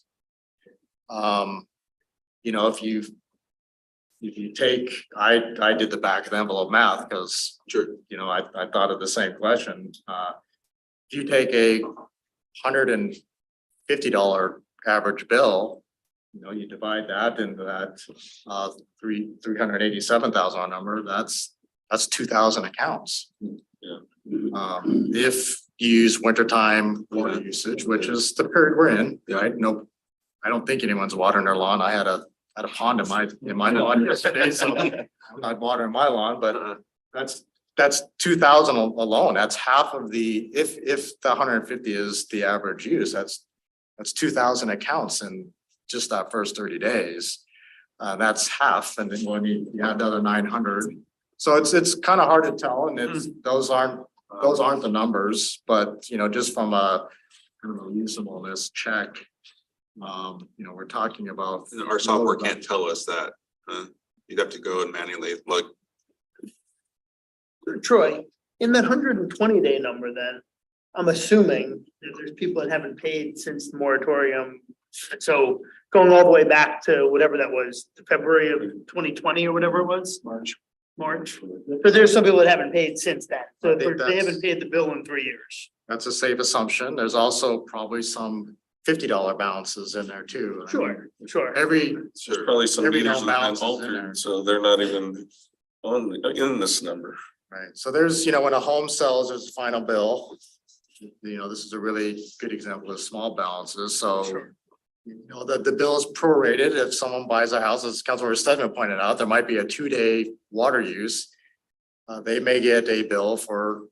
If you take, I did the back of the envelope math because Sure. I thought of the same question. If you take a $150 average bill, you divide that into that 387,000 number, that's 2,000 accounts. If you use wintertime water usage, which is the period we're in, right? No, I don't think anyone's watering their lawn. I had a pond in my lawn yesterday, so I'm not watering my lawn, but that's 2,000 alone. That's half of if the 150 is the average use, that's 2,000 accounts in just that first 30 days. That's half, and then when you add the other 900. So it's kind of hard to tell, and those aren't the numbers, but just from a kind of a usableness check, we're talking about. Our software can't tell us that. You'd have to go and manually look. Troy, in that 120-day number, then I'm assuming that there's people that haven't paid since the moratorium. So going all the way back to whatever that was, February of 2020 or whatever it was. March. But there's some people that haven't paid since then. So they haven't paid the bill in 3 years. That's a safe assumption. There's also probably some $50 balances in there too. Sure. There's probably some Every meters that have balance been is in there. altered, so they're not even in this number. Right, so there's, when a home sells, there's a final bill. This is a really good example of small balances, so. The bill is prorated. If someone buys a house, as Councilmember Stedman pointed out, there might be a 2-day water use. They may get a bill for,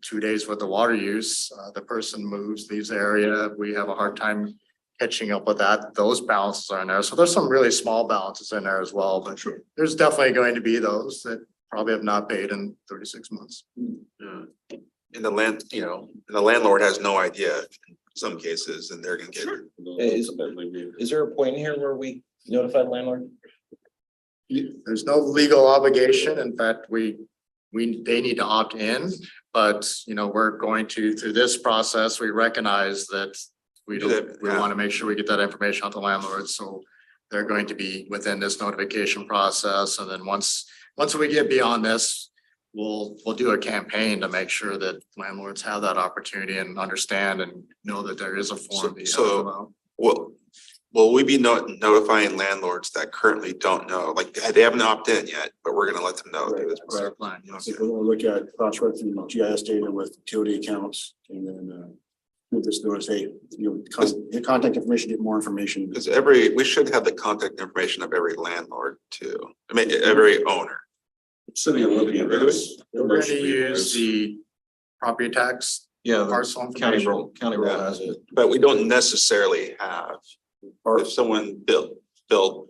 2 days worth of water use. The person moves, leaves the area. We have a hard time catching up with that. Those balances are in there. So there's some really small balances in there as well, but there's definitely going to be those that probably have not paid in 36 months. And the landlord has no idea in some cases, and they're gonna get. Is there a point here where we notify the landlord? There's no legal obligation. In fact, they need to opt in, but we're going to, through this process, we recognize that we want to make sure we get that information out to landlords. So they're going to be within this notification process. And then once we get beyond this, we'll do a campaign to make sure that landlords have that opportunity and understand and know that there is a form. Will we be notifying landlords that currently don't know, like they haven't opted in yet, but we're gonna let them know through this process? Plan, I think we're gonna look at cross-referencing GIS data with utility accounts and then move this notice, hey, the contact information, get more information. Because we should have the contact information of every landlord too. I mean, every owner. City of Olympia does. We're gonna use the property tax Yeah, the parcel county information. roll has it. But we don't necessarily have, or if someone built,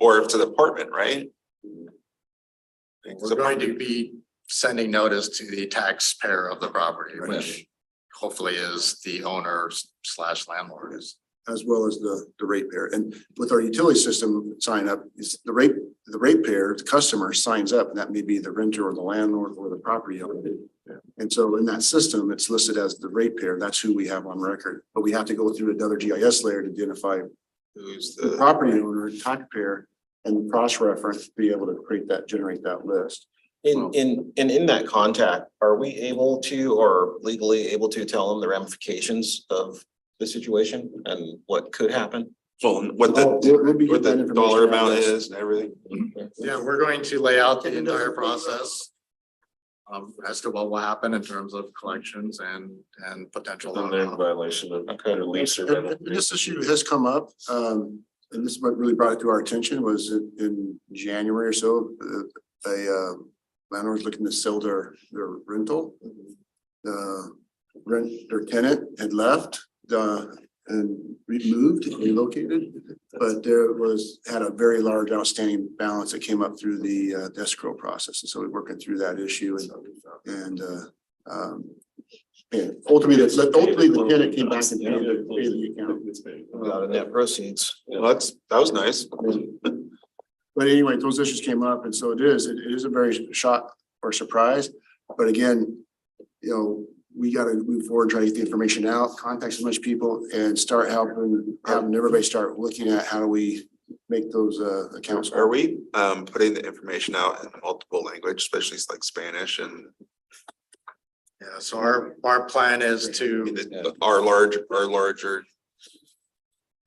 or if it's an apartment, right? We're going to be sending notice to the taxpayer of the property, which hopefully is the owner slash landlord is. As well as the ratepayer. And with our utility system sign up, is the ratepayer, the customer signs up, and that may be the renter or the landlord or the property owner. And so in that system, it's listed as the ratepayer. That's who we have on record. But we have to go through another GIS layer to identify Who's the property owner, taxpayer, and cross-reference to be able to generate that list. In that contact, are we able to or legally able to tell them the ramifications of the situation and what could happen? Well, what We'll be what getting the that dollar information out amount of this. is and everything. Yeah, we're going to lay out the entire process. As to what will happen in terms of collections and potential. Then they're in violation of their lease or rental. And this issue has come up, and this is what really brought it to our attention was in January or so, a landlord was looking to sell their rental. Their tenant had left, and relocated, but had a very large outstanding balance that came up through the escrow process. And so we're working through that issue and ultimately the tenant came back and paid the account. Got a net proceeds. Well, that was nice. But anyway, those issues came up, and so it is a very shock or surprise. But again, we gotta move forward, try to get the information out, contact as much people and start having everybody start looking at how do we make those accounts. Are we putting the information out in multiple language, especially like Spanish and Yeah, so our plan is to, our larger?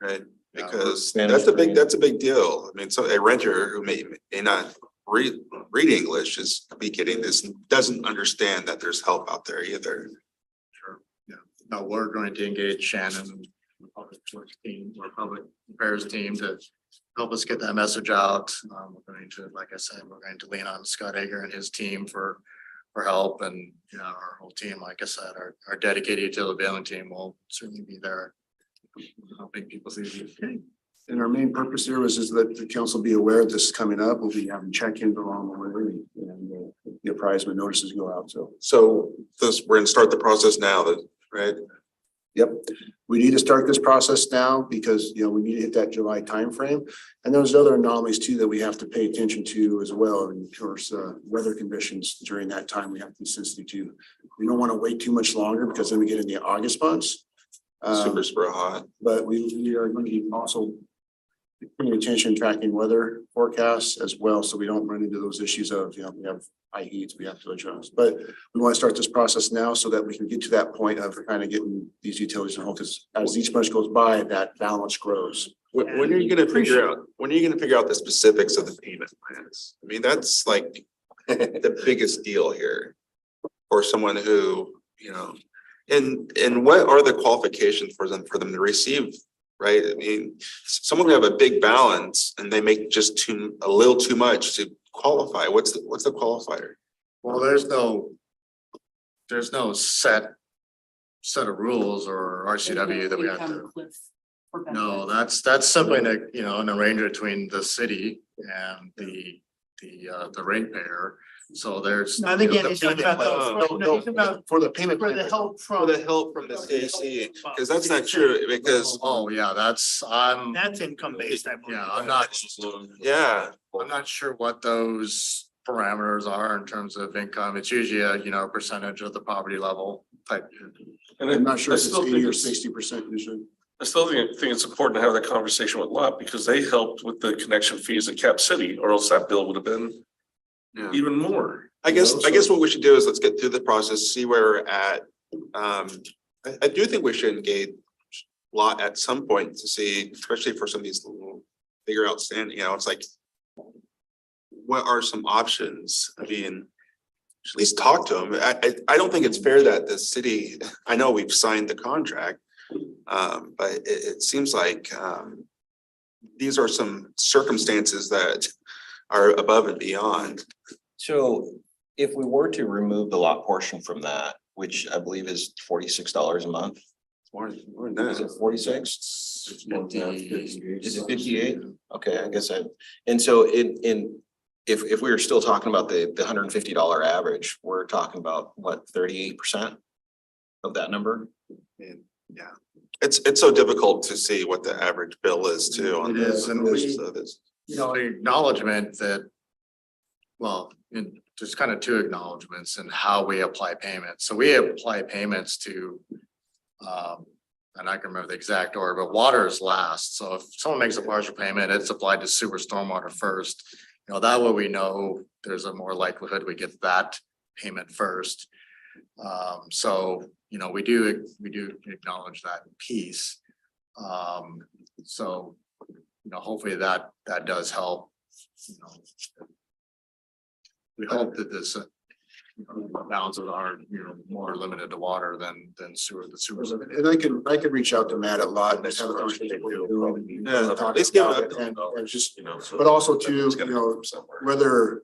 Right, Yeah, because Spanish, that's a big deal. I mean, so a renter who may not read English is be getting this, and doesn't understand that there's help out there either. sure, yeah, no, we're going to engage Shannon, the public works team or public affairs team to help us get that message out. We're going to, like I said, we're going to lean on Scott Hager and his team for help, and our whole team, like I said, our dedicated utility billing team will certainly be there helping people see. And our main purpose here was that the council be aware this is coming up. We'll be having check-ins along the way and the apprisement notices go out. So we're gonna start the process now, right? Yep, we need to start this process now because, we need to hit that July timeframe. And there's other anomalies too that we have to pay attention to as well. And of course, weather conditions during that time we have to be sensitive to. We don't want to wait too much longer because then we get in the August months. Super hot. But we are going to be also paying attention, tracking weather forecasts as well, so we don't run into those issues of, we have high heats, we have to adjust. But we want to start this process now so that we can get to that point of kind of getting these utilities in, because as each month goes by, that balance grows. When are you gonna figure out the specifics of the payment plans? I mean, that's like the biggest deal here. For someone who, and what are the qualifications for them to receive, right? I mean, someone who have a big balance and they make just a little too much to qualify. What's the qualifier? Well, there's no set of rules or RCW that we have to. No, that's simply an arrangement between the city and the ratepayer. So there's. I think he's talking about For the payment. for the plan. help For from. the help from the CAC, because that's not true, because, Oh, yeah, that's, That's income based, I believe. yeah, yeah. I'm not sure what those parameters are in terms of income. It's usually a percentage of the property level type. And I'm not sure I if it's still think 80 or it's- 60% usually. I still think it's important to have that conversation with Lot because they helped with the connection fees at Cap City, or else that bill would have been even more. I guess what we should do is let's get through the process, see where we're at. I do think we should engage Lot at some point to see, especially for some of these little bigger outstanding, it's like, what are some options? I mean, at least talk to them. I don't think it's fair that the city, I know we've signed the contract, but it seems like these are some circumstances that are above and beyond. So if we were to remove the lot portion from that, which I believe is $46 a month, More than is it that. 46? It's more than that. Is it 58? Okay, I guess and so if we were still talking about the $150 average, we're talking about what, 38% of that number? It's so difficult to see what the average bill is too. on It is, this, and we- so this- the acknowledgement that, well, there's kind of two acknowledgements in how we apply payments. So we apply payments to, and I can remember the exact order, but water is last. So if someone makes a partial payment, it's applied to sewer stormwater first. That way we know there's a more likelihood we get that payment first. So, we do acknowledge that piece. So, hopefully that does help. We hope that this balances are, more limited to water than sewer, the sewers. And I could reach out to Matt a lot and just have a conversation with him. Yeah, Talk let's give about it it and just, So but also it's too, gonna come somewhere. whether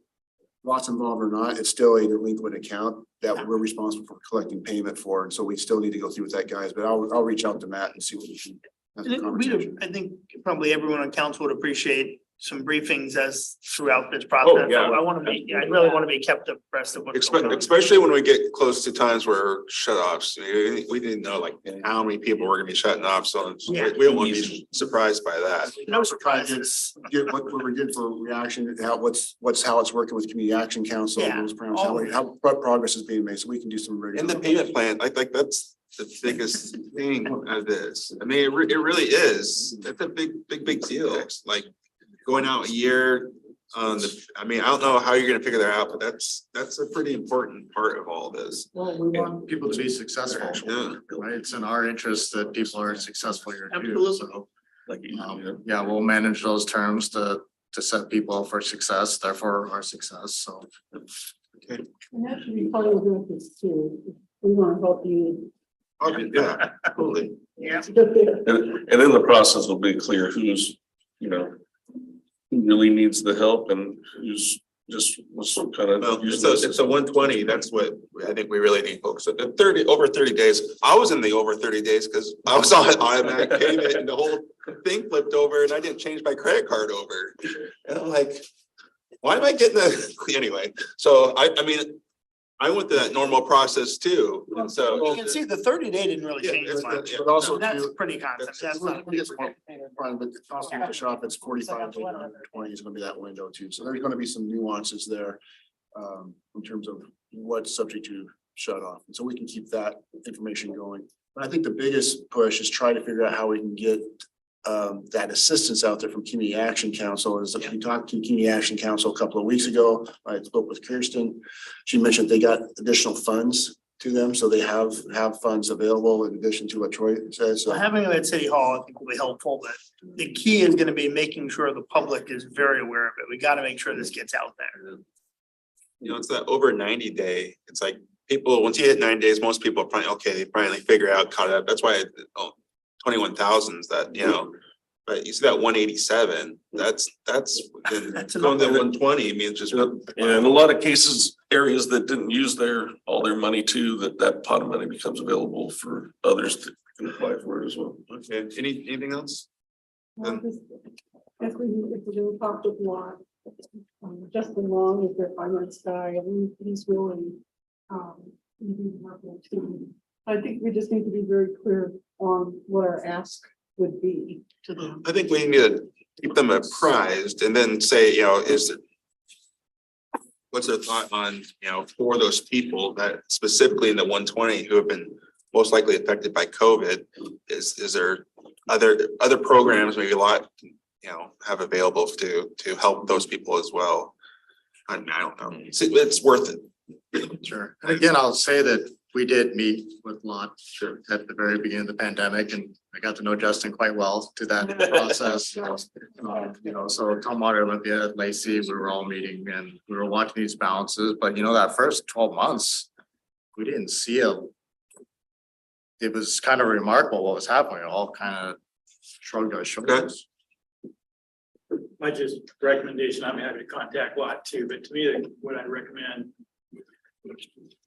lots involved or not, it's still a delinquent account that we're responsible for collecting payment for. And so we still need to go through with that, guys, but I'll reach out to Matt and see what we can. have a conversation. I think probably everyone on council would appreciate some briefings as throughout this process. Oh, yeah. I really want to be kept abreast of what's going on. Especially when we get close to times where shut offs, we didn't know like how many people were gonna be shutting off, so Yeah. we don't want to be surprised by that. No surprises. Get what we're getting for reaction, how it's working with Community Action Council, Yeah. those parameters, what progress is being made, so we can do some regular. And the payment plan, like that's the biggest thing of this. I mean, it really is. That's a big deal. Like going out a year on I mean, I don't know how you're gonna figure that out, but that's a pretty important part of all this. Well, we want people to be successful, Yeah. right? It's in our interest that people are successful here too. Absolutely. So, Like, yeah, we'll manage those terms to set people up for success, therefore our success, so. And that should be part of the benefits too. We want to help you. Yeah, absolutely. Yeah. get there. and in the process, it'll be clear who's, who really needs the help and who's just was kind of. Well, it's a 120, that's what I think we really need to focus on. The over 30 days, I was in the over 30 days because I was on automatic payment and the whole thing flipped over and I didn't change my credit card over. And I'm like, why am I getting that? Anyway, so I mean, I went through that normal process too, and so. You can see the 30-day didn't really Yeah, change it's much. But also That's too, pretty constant. That's not. we get some fun, but also the shop, it's 45 to 120 is gonna be that window too. So there's gonna be some nuances there in terms of what's subject to shut off. And so we can keep that information going. But I think the biggest push is try to figure out how we can get that assistance out there from Community Action Council. Is we talked to Community Action Council a couple of weeks ago. I spoke with Kirsten. She mentioned they got additional funds to them, so they have funds available in addition to what Troy says. So So having them at City Hall, I think will be helpful, but the key is gonna be making sure the public is very aware of it. We gotta make sure this gets out there. It's that over 90 day, it's like people, once you hit 9 days, most people are probably, okay, they finally figure out, caught up. That's why 21,000 that, but you see that 187, that's That's going enough. to 120 means just. And in a lot of cases, areas that didn't use all their money too, that pot of money becomes available for others to can apply for it as well. Okay, anything else? If we're gonna talk with Lot, Justin Long is their finance guy, and he's willing. I think we just need to be very clear on what our ask would be. To the, I think we need to keep them apprised and then say, what's their thought on, for those people that specifically in the 120 who have been most likely affected by COVID, is there other programs, maybe a lot, have available to help those people as well? I don't know. It's worth it. Sure. And again, I'll say that we did meet with Lot at the very beginning of the pandemic, and I got to know Justin quite well through that process. So Tumwater, Olympia, Lacey, we were all meeting and we were watching these balances, but that first 12 months, we didn't see it was kind of remarkable what was happening. It all kind of shrugged our shoulders. My just recommendation, I'm happy to contact Lot too, but to me, what I'd recommend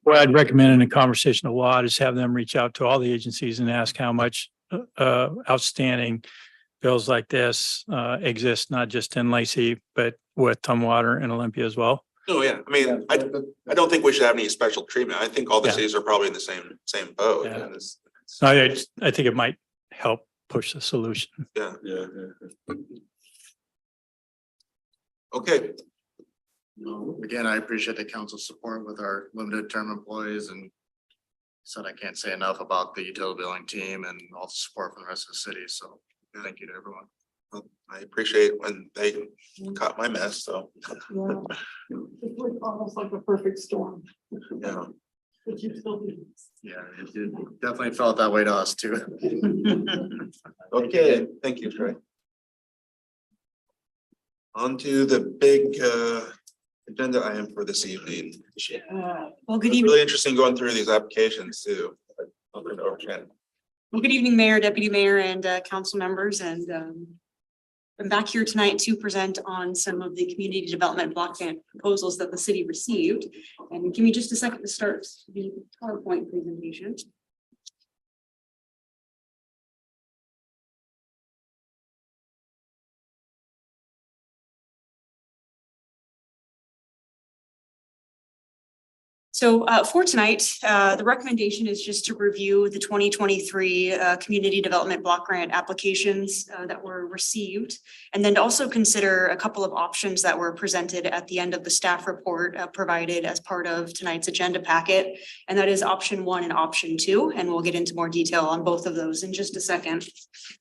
What I'd recommend in a conversation a lot is have them reach out to all the agencies and ask how much outstanding bills like this exist, not just in Lacey, but with Tumwater and Olympia as well. Oh, yeah. I mean, I don't think we should have any special treatment. I think all the Yeah. cities are probably in the same boat. Yeah. And it's- So I think it might help push the solution. Yeah, Yeah. okay. Again, I appreciate the council's support with our limited term employees and said I can't say enough about the utility billing team and all the support from the rest of the city. So thank you to everyone. I appreciate when they caught my mess, so, Yeah. It's like almost like a perfect storm. yeah. But you still do. Yeah, it definitely felt that way to us too. Okay, thank you, Troy. On to the big agenda item for this evening. Well, good It's evening. really interesting going through these applications too. I'll turn it over to Shannon. Well, good evening, Mayor, Deputy Mayor, and council members, and I'm back here tonight to present on some of the community development block grant proposals that the city received. And give me just a second to start the PowerPoint presentation. So for tonight, the recommendation is just to review the 2023 Community Development Block Grant applications that were received, and then to also consider a couple of options that were presented at the end of the staff report provided as part of tonight's agenda packet. And that is option 1 and option 2, and we'll get into more detail on both of those in just a second.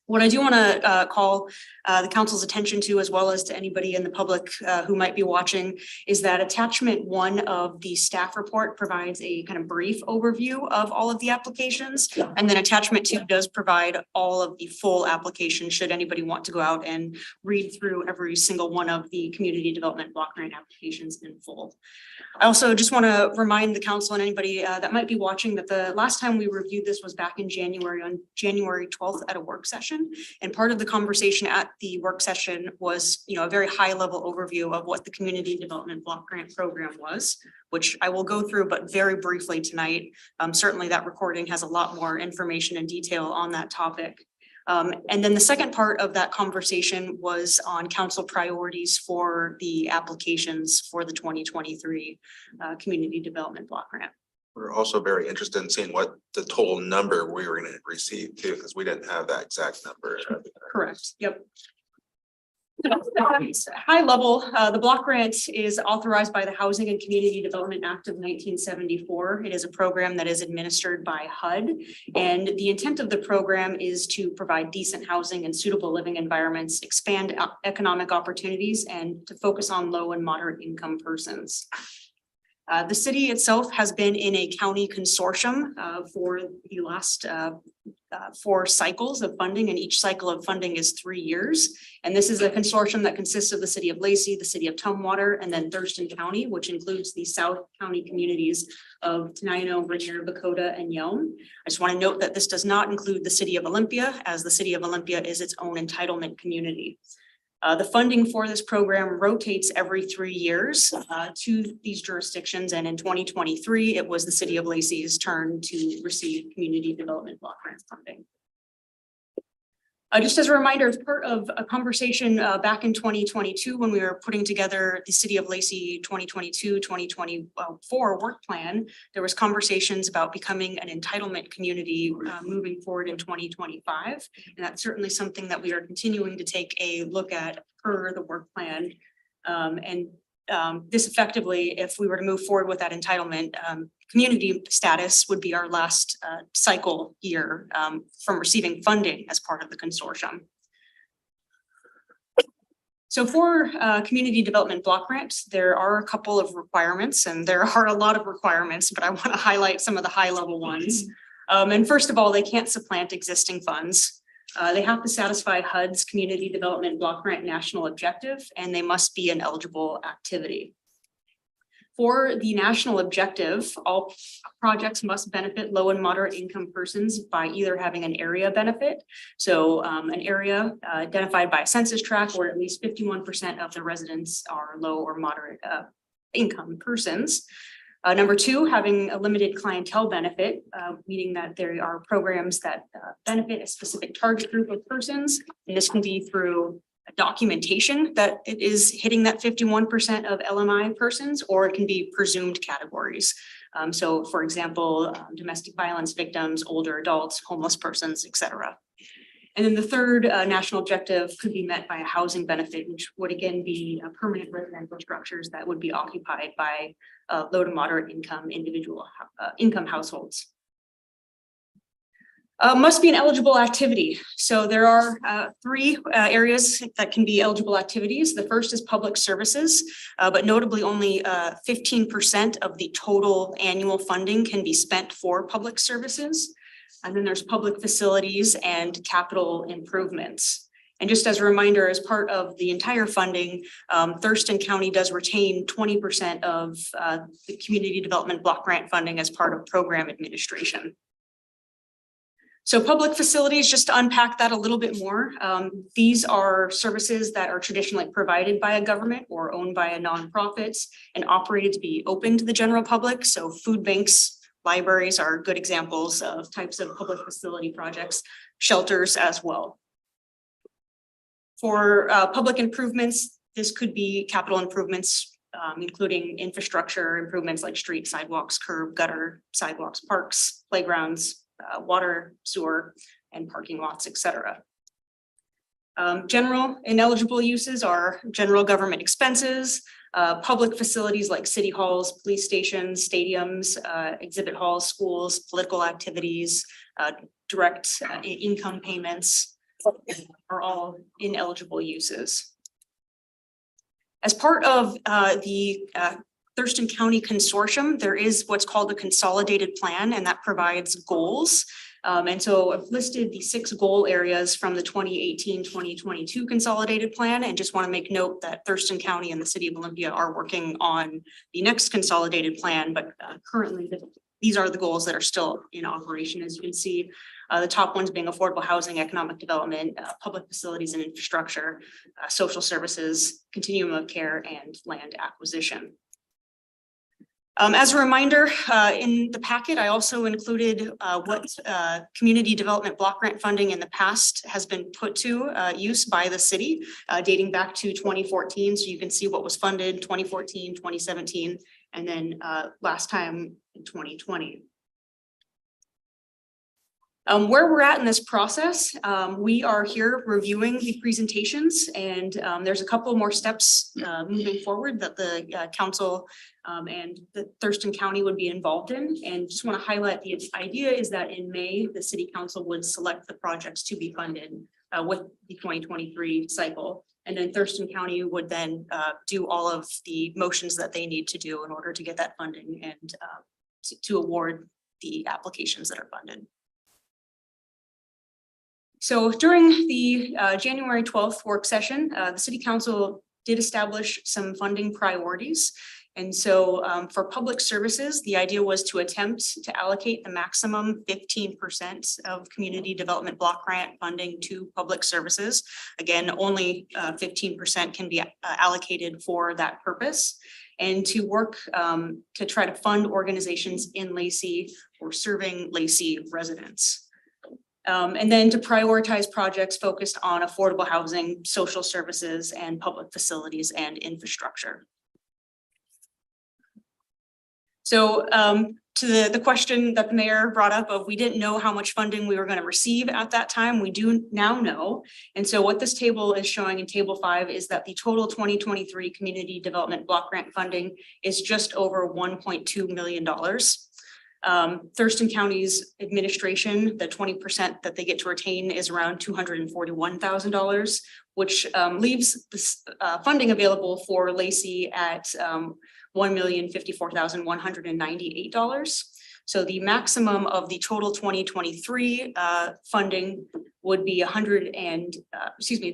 What I do want to call the council's attention to, as well as to anybody in the public who might be watching, is that attachment 1 of the staff report provides a kind of brief overview of all of the applications. And then attachment 2 does provide all of the full application should anybody want to go out and read through every single one of the community development block grant applications in full. I also just want to remind the council and anybody that might be watching that the last time we reviewed this was back in January, on January 12th at a work session. And part of the conversation at the work session was, a very high level overview of what the community development block grant program was, which I will go through, but very briefly tonight. Certainly that recording has a lot more information and detail on that topic. And then the second part of that conversation was on council priorities for the applications for the 2023 Community Development Block Grant. We're also very interested in seeing what the total number we were going to receive too, because we didn't have that exact number. Correct, yep. High level, the block grant is authorized by the Housing and Community Development Act of 1974. It is a program that is administered by HUD. And the intent of the program is to provide decent housing and suitable living environments, expand economic opportunities, and to focus on low and moderate income persons. The city itself has been in a county consortium for the last 4 cycles of funding, and each cycle of funding is 3 years. And this is a consortium that consists of the city of Lacey, the city of Tumwater, and then Thurston County, which includes the South County communities of Tenino, Rainier, Bakota, and Yelm. I just want to note that this does not include the city of Olympia, as the city of Olympia is its own entitlement community. The funding for this program rotates every 3 years to these jurisdictions. And in 2023, it was the city of Lacey's turn to receive community development block grant funding. Just as a reminder, as part of a conversation back in 2022, when we were putting together the City of Lacey 2022-2024 work plan, there was conversations about becoming an entitlement community moving forward in 2025. And that's certainly something that we are continuing to take a look at per the work plan. This effectively, if we were to move forward with that entitlement, community status would be our last cycle year from receiving funding as part of the consortium. So for community development block grants, there are a couple of requirements, and there are a lot of requirements, but I want to highlight some of the high level ones. And first of all, they can't supplant existing funds. They have to satisfy HUD's community development block grant national objective, and they must be an eligible activity. For the national objective, all projects must benefit low and moderate income persons by either having an area benefit. So an area identified by a census tract where at least 51% of the residents are low or moderate income persons. Number two, having a limited clientele benefit, meaning that there are programs that benefit a specific target group of persons. And this can be through documentation that it is hitting that 51% of LMI persons, or it can be presumed categories. So for example, domestic violence victims, older adults, homeless persons, et cetera. And then the third national objective could be met by a housing benefit, which would again be permanent residential structures that would be occupied by low to moderate income individual income households. Must be an eligible activity. So there are three areas that can be eligible activities. The first is public services, but notably only 15% of the total annual funding can be spent for public services. And then there's public facilities and capital improvements. And just as a reminder, as part of the entire funding, Thurston County does retain 20% of the community development block grant funding as part of program administration. So public facilities, just to unpack that a little bit more, these are services that are traditionally provided by a government or owned by a nonprofit and operated to be open to the general public. So food banks, libraries are good examples of types of public facility projects, shelters as well. For public improvements, this could be capital improvements, including infrastructure improvements like street, sidewalks, curb, gutter, sidewalks, parks, playgrounds, water, sewer, and parking lots, et cetera. General ineligible uses are general government expenses, public facilities like city halls, police stations, stadiums, exhibit halls, schools, political activities, direct income payments are all ineligible uses. As part of the Thurston County Consortium, there is what's called a consolidated plan, and that provides goals. And so I've listed the 6 goal areas from the 2018-2022 consolidated plan, and just want to make note that Thurston County and the city of Olympia are working on the next consolidated plan, but currently these are the goals that are still in operation. As you can see, the top ones being affordable housing, economic development, public facilities and infrastructure, social services, continuum of care, and land acquisition. As a reminder, in the packet, I also included what community development block grant funding in the past has been put to use by the city dating back to 2014. So you can see what was funded 2014, 2017, and then last time in 2020. Where we're at in this process, we are here reviewing the presentations, and there's a couple more steps moving forward that the council and the Thurston County would be involved in. And just want to highlight the idea is that in May, the city council would select the projects to be funded with the 2023 cycle. And then Thurston County would then do all of the motions that they need to do in order to get that funding and to award the applications that are funded. So during the January 12th work session, the city council did establish some funding priorities. And so for public services, the idea was to attempt to allocate the maximum 15% of community development block grant funding to public services. Again, only 15% can be allocated for that purpose. And to work to try to fund organizations in Lacey or serving Lacey residents. And then to prioritize projects focused on affordable housing, social services, and public facilities and infrastructure. So to the question that the mayor brought up of we didn't know how much funding we were going to receive at that time, we do now know. And so what this table is showing in table 5 is that the total 2023 community development block grant funding is just over $1.2 million. Thurston County's administration, the 20% that they get to retain is around $241,000, which leaves this funding available for Lacey at $1,054,198. So the maximum of the total 2023 funding would be the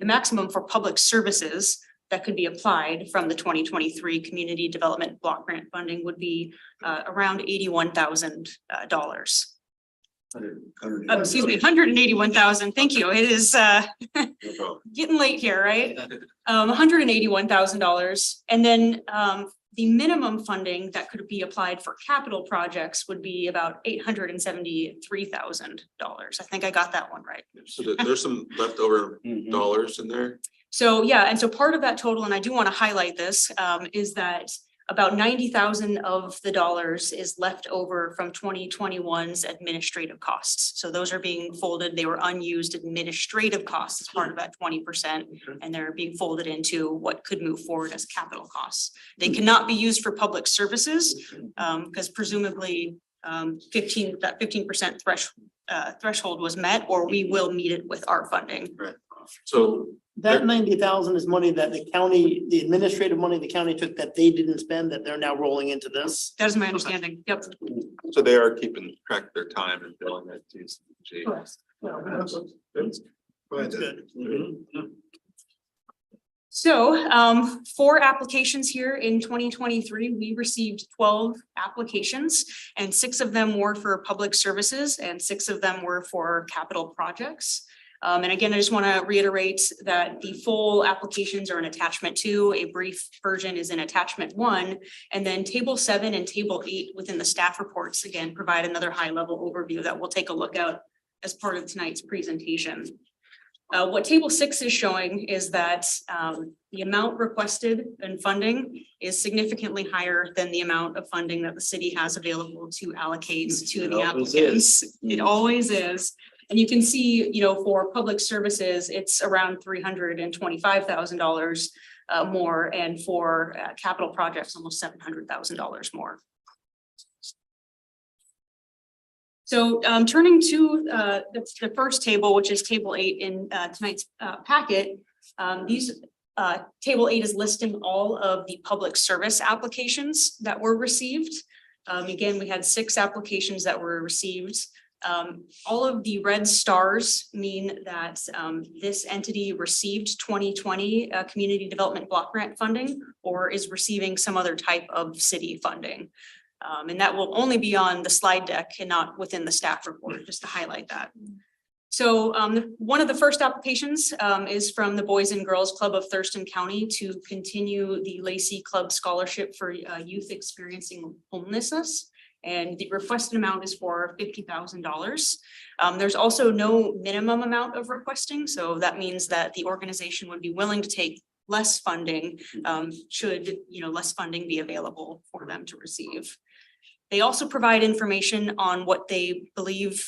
maximum for public services that could be applied from the 2023 community development block grant funding would be around $81,000. Excuse me, $181,000. Thank you. It is getting late here, right? $181,000. And then The minimum funding that could be applied for capital projects would be about $873,000. I think I got that one right. So there's some leftover Mhm. dollars in there. So, yeah, and so part of that total, and I do want to highlight this, is that about 90,000 of the dollars is left over from 2021's administrative costs. So those are being folded, they were unused administrative costs as part of that 20%. And they're being folded into what could move forward as capital costs. They cannot be used for public services, because presumably 15% threshold was met, or we will meet it with our funding. So That 90,000 is money that the county, the administrative money the county took that they didn't spend, that they're now rolling into this. That is my understanding. Yep. so they are keeping track of their time and billing that to CCG. Go ahead, Ted. So, for applications here in 2023, we received 12 applications, and 6 of them were for public services and 6 of them were for capital projects. And again, I just want to reiterate that the full applications are an attachment 2, a brief version is in attachment 1, and then table 7 and table 8 within the staff reports, again, provide another high level overview that we'll take a look at as part of tonight's presentation. What table 6 is showing is that the amount requested in funding is significantly higher than the amount of funding that the city has available to allocate to the applicants. It always is. And you can see, for public services, it's around $325,000 more, and for capital projects, almost $700,000 more. So turning to the first table, which is table 8 in tonight's packet, table 8 is listing all of the public service applications that were received. Again, we had 6 applications that were received. All of the red stars mean that this entity received 2020 community development block grant funding or is receiving some other type of city funding. And that will only be on the slide deck and not within the staff report, just to highlight that. So one of the first applications is from the Boys and Girls Club of Thurston County to continue the Lacey Club Scholarship for youth experiencing homelessness. And the requested amount is for $50,000. There's also no minimum amount of requesting. So that means that the organization would be willing to take less funding should less funding be available for them to receive. They also provide information on what they believe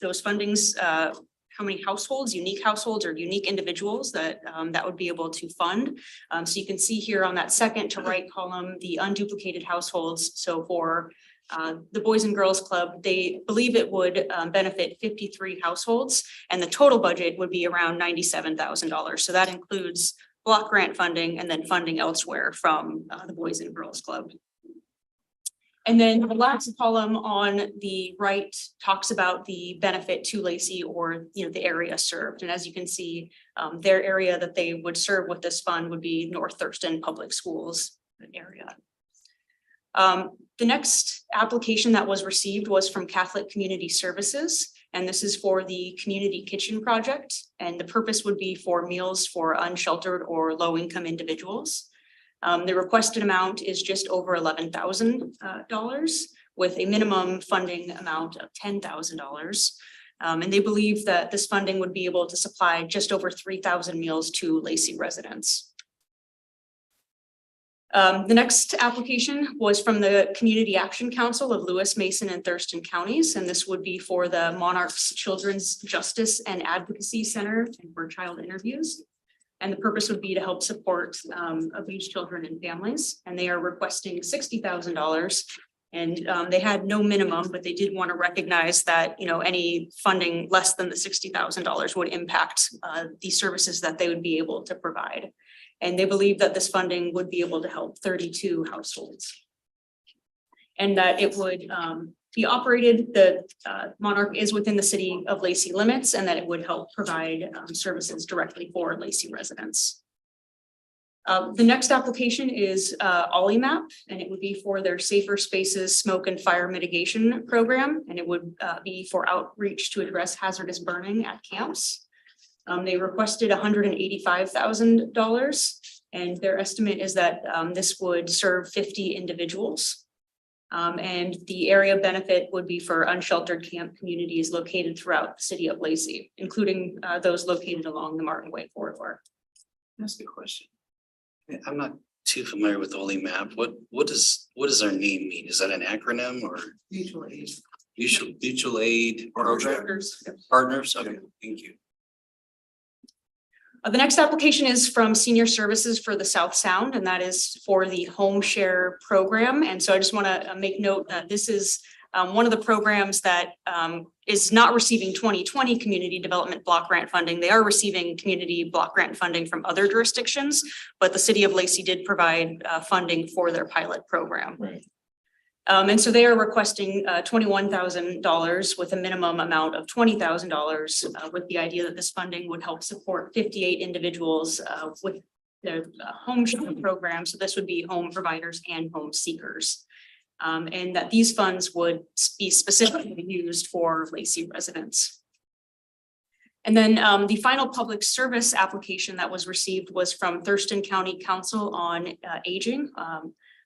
those fundings, how many households, unique households or unique individuals that would be able to fund. So you can see here on that second to right column, the unduplicated households. So for the Boys and Girls Club, they believe it would benefit 53 households, and the total budget would be around $97,000. So that includes block grant funding and then funding elsewhere from the Boys and Girls Club. And then the last column on the right talks about the benefit to Lacey or the area served. And as you can see, their area that they would serve with this fund would be North Thurston Public Schools area. The next application that was received was from Catholic Community Services, and this is for the community kitchen project. And the purpose would be for meals for unsheltered or low-income individuals. The requested amount is just over $11,000 with a minimum funding amount of $10,000. And they believe that this funding would be able to supply just over 3,000 meals to Lacey residents. The next application was from the Community Action Council of Lewis, Mason, and Thurston counties, and this would be for the Monarchs Children's Justice and Advocacy Center and for child interviews. And the purpose would be to help support abused children and families, and they are requesting $60,000. And they had no minimum, but they did want to recognize that any funding less than the $60,000 would impact the services that they would be able to provide. And they believe that this funding would be able to help 32 households. And that it would be operated, the Monarch is within the city of Lacey limits, and that it would help provide services directly for Lacey residents. The next application is OlliMap, and it would be for their Safer Spaces Smoke and Fire Mitigation Program, and it would be for outreach to address hazardous burning at camps. They requested $185,000, And their estimate is that this would serve 50 individuals. And the area benefit would be for unsheltered camp communities located throughout the city of Lacey, including those located along the Martin Way corridor. That's a good question. I'm not too familiar with the Holy Map. What does our name mean? Is that an acronym or? Mutual aid. Mutual aid program? Partners? Okay, thank you. The next application is from Senior Services for the South Sound, and that is for the Home Share Program. And so I just want to make note that this is one of the programs that is not receiving 2020 Community Development Block Grant funding. They are receiving community block grant funding from other jurisdictions, but the city of Lacey did provide funding for their pilot program. Right. And so they are requesting $21,000 with a minimum amount of $20,000 with the idea that this funding would help support 58 individuals with their home sharing program. So this would be home providers and home seekers. And that these funds would be specifically used for Lacey residents. And then the final public service application that was received was from Thurston County Council on Aging.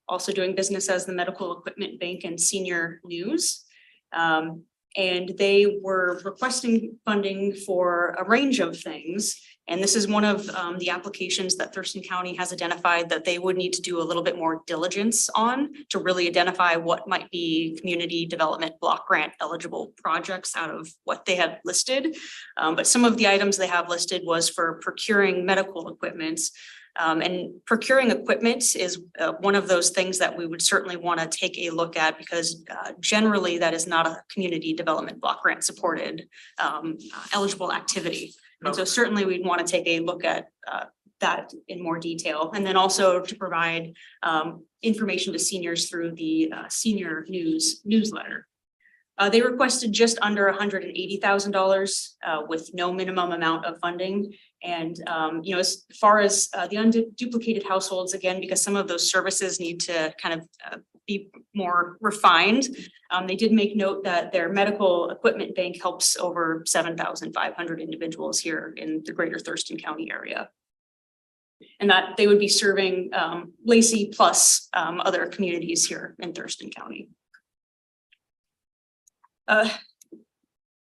Also doing business as the Medical Equipment Bank and Senior News. And they were requesting funding for a range of things. And this is one of the applications that Thurston County has identified that they would need to do a little bit more diligence on to really identify what might be community development block grant eligible projects out of what they had listed. But some of the items they have listed was for procuring medical equipment. And procuring equipment is one of those things that we would certainly want to take a look at because generally that is not a community development block grant supported eligible activity. And so certainly we'd want to take a look at that in more detail. And then also to provide information to seniors through the senior newsletter. They requested just under $180,000 with no minimum amount of funding. And, you know, as far as the unduplicated households, again, because some of those services need to kind of be more refined. They did make note that their medical equipment bank helps over 7,500 individuals here in the greater Thurston County area. And that they would be serving Lacey plus other communities here in Thurston County. I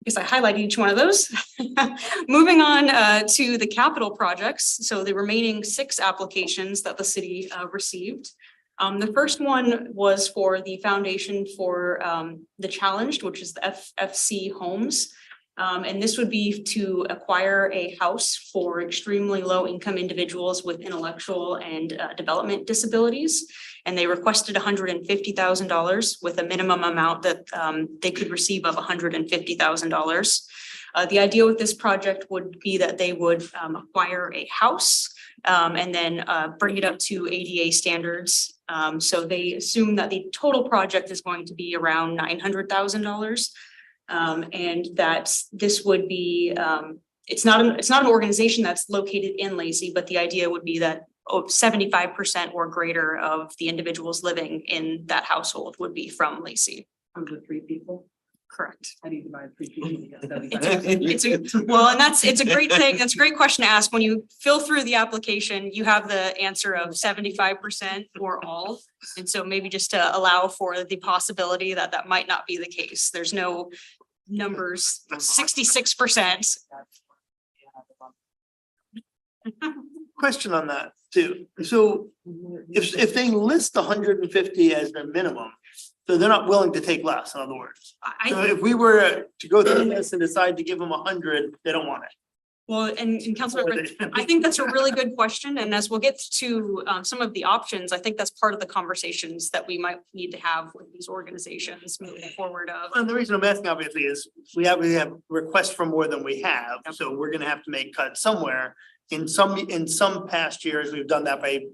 guess I highlighted each one of those. Moving on to the capital projects. So the remaining 6 applications that the city received. The first one was for the foundation for the challenged, which is the FFC Homes. And this would be to acquire a house for extremely low income individuals with intellectual and development disabilities. And they requested $150,000 with a minimum amount that they could receive of $150,000. The idea with this project would be that they would acquire a house and then bring it up to ADA standards. So they assume that the total project is going to be around $900,000. And that this would be, it's not an organization that's located in Lacey, but the idea would be that 75% or greater of the individuals living in that household would be from Lacey. Of the 3 people. Correct. How do you divide 3 people? It's a great thing. That's a great question to ask. When you fill through the application, you have the answer of 75% or all. And so maybe just to allow for the possibility that that might not be the case. There's no numbers, 66%. Question on that too. So if they list 150 as their minimum, so they're not willing to take less, in other words. So if we were to go through this and decide to give them 100, they don't want it. Well, and Councilor, I think that's a really good question. And as we'll get to some of the options, I think that's part of the conversations that we might need to have with these organizations moving forward of. And the reason I'm asking obviously is we have requests for more than we have. So we're gonna have to make cuts somewhere. In some past years, we've done that by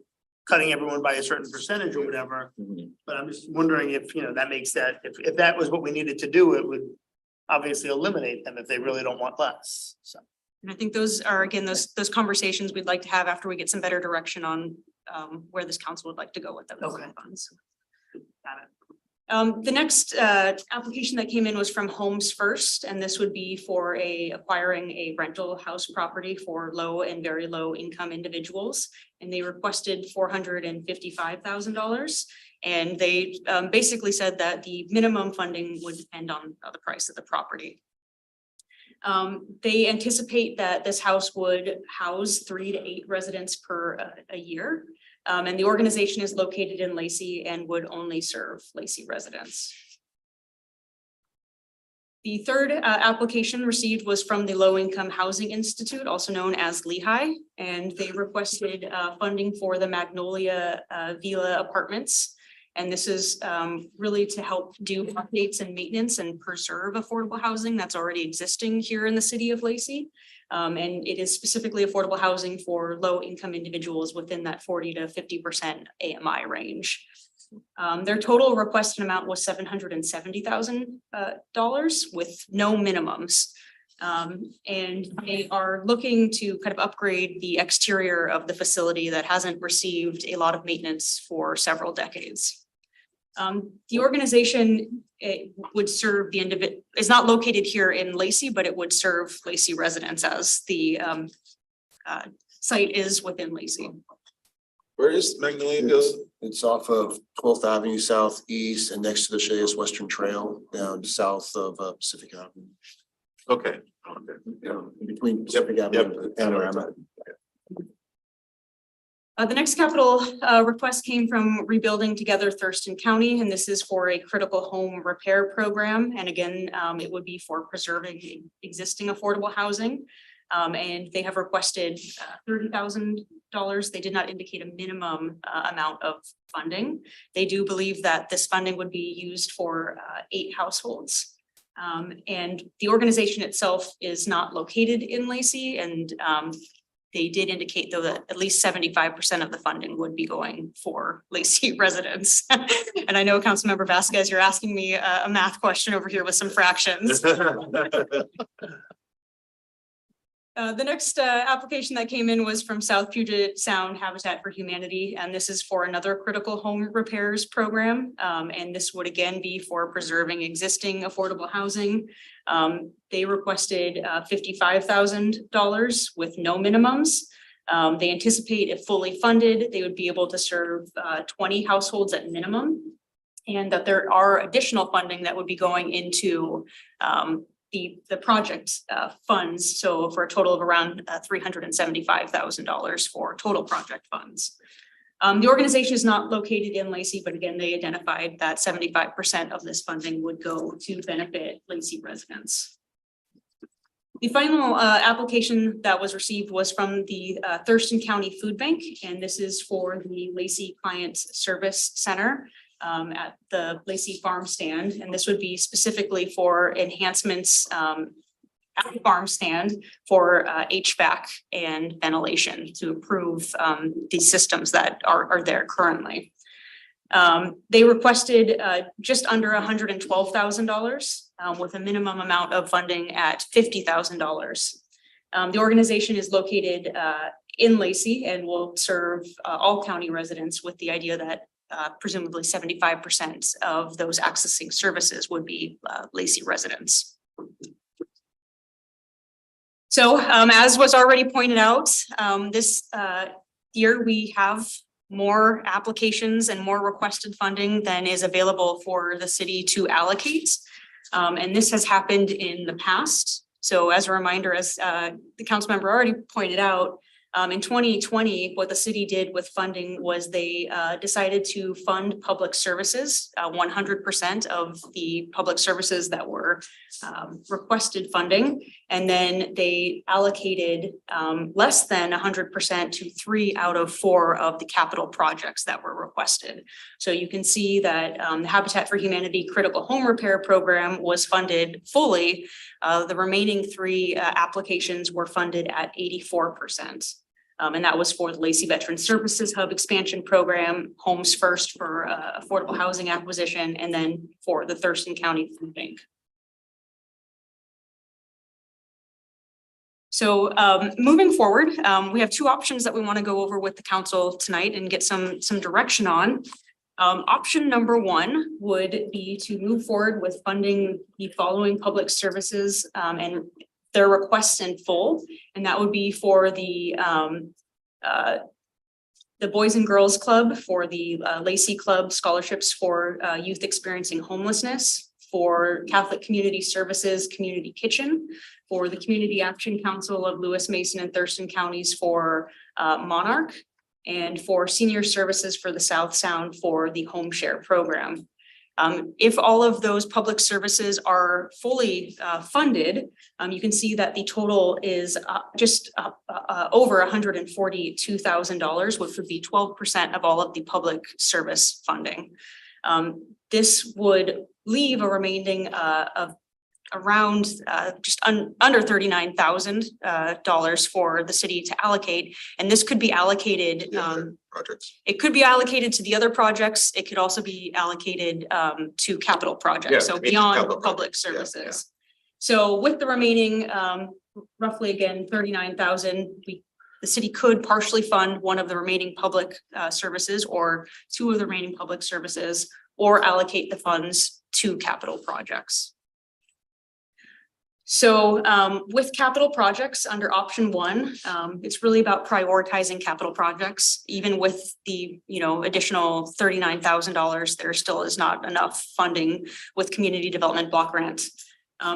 cutting everyone by a certain percentage or whatever. But I'm just wondering if, you know, that makes that, if that was what we needed to do, it would obviously eliminate them if they really don't want less, so. And I think those are, again, those conversations we'd like to have after we get some better direction on where this council would like to go with those Okay. funds. Got it. The next application that came in was from Homes First, and this would be for acquiring a rental house property for low and very low income individuals. And they requested $455,000. And they basically said that the minimum funding would depend on the price of the property. They anticipate that this house would house 3 to 8 residents per a year. And the organization is located in Lacey and would only serve Lacey residents. The third application received was from the Low Income Housing Institute, also known as Lehigh, and they requested funding for the Magnolia Villa Apartments. And this is really to help do updates and maintenance and preserve affordable housing that's already existing here in the city of Lacey. And it is specifically affordable housing for low income individuals within that 40 to 50% AMI range. Their total requested amount was $770,000 with no minimums. And they are looking to kind of upgrade the exterior of the facility that hasn't received a lot of maintenance for several decades. The organization would serve the individual, is not located here in Lacey, but it would serve Lacey residents as the site is within Lacey. Where is Magnolia Villa? It's off of 12th Avenue Southeast and next to the Shay's Western Trail down south of Pacific Avenue. Okay. Yeah, between Pacific Avenue and Panorama. The next capital request came from Rebuilding Together Thurston County, and this is for a critical home repair program. And again, it would be for preserving existing affordable housing. And they have requested $30,000. They did not indicate a minimum amount of funding. They do believe that this funding would be used for 8 households. And the organization itself is not located in Lacey, and they did indicate though that at least 75% of the funding would be going for Lacey residents. And I know Councilmember Vasquez, you're asking me a math question over here with some fractions. The next application that came in was from South Puget Sound Habitat for Humanity, and this is for another critical home repairs program. And this would again be for preserving existing affordable housing. They requested $55,000 with no minimums. They anticipate if fully funded, they would be able to serve 20 households at minimum, and that there are additional funding that would be going into the project funds. So for a total of around $375,000 for total project funds. The organization is not located in Lacey, but again, they identified that 75% of this funding would go to benefit Lacey residents. The final application that was received was from the Thurston County Food Bank, and this is for the Lacey Client Service Center at the Lacey Farm Stand. And this would be specifically for enhancements at the farm stand for HVAC and ventilation to improve the systems that are there currently. They requested just under $112,000 with a minimum amount of funding at $50,000. The organization is located in Lacey and will serve all county residents with the idea that presumably 75% of those accessing services would be Lacey residents. So as was already pointed out, this year we have more applications and more requested funding than is available for the city to allocate. And this has happened in the past. So as a reminder, as the council member already pointed out, in 2020, what the city did with funding was they decided to fund public services, 100% of the public services that were requested funding. And then they allocated less than 100% to 3 out of 4 of the capital projects that were requested. So you can see that the Habitat for Humanity Critical Home Repair Program was funded fully. The remaining 3 applications were funded at 84%. And that was for the Lacey Veteran Services Hub Expansion Program, Homes First for affordable housing acquisition, and then for the Thurston County Food Bank. So moving forward, we have 2 options that we want to go over with the council tonight and get some direction on. Option number one would be to move forward with funding the following public services and their requests in full. And that would be for the Boys and Girls Club, for the Lacey Club scholarships for youth experiencing homelessness, for Catholic Community Services Community Kitchen, for the Community Action Council of Lewis, Mason, and Thurston counties for Monarch, and for Senior Services for the South Sound for the Home Share program. If all of those public services are fully funded, you can see that the total is just over $142,000, which would be 12% of all of the public service funding. This would leave a remaining of around just under $39,000 for the city to allocate, and this could be allocated. Projects. It could be allocated to the other projects. It could also be allocated to capital Yeah, projects, so to meet the beyond capital public projects. Yeah, yeah. services. So with the remaining roughly again 39,000, the city could partially fund one of the remaining public services or two of the remaining public services, or allocate the funds to capital projects. So with capital projects under option one, it's really about prioritizing capital projects. Even with the additional $39,000, there still is not enough funding with community development block grant.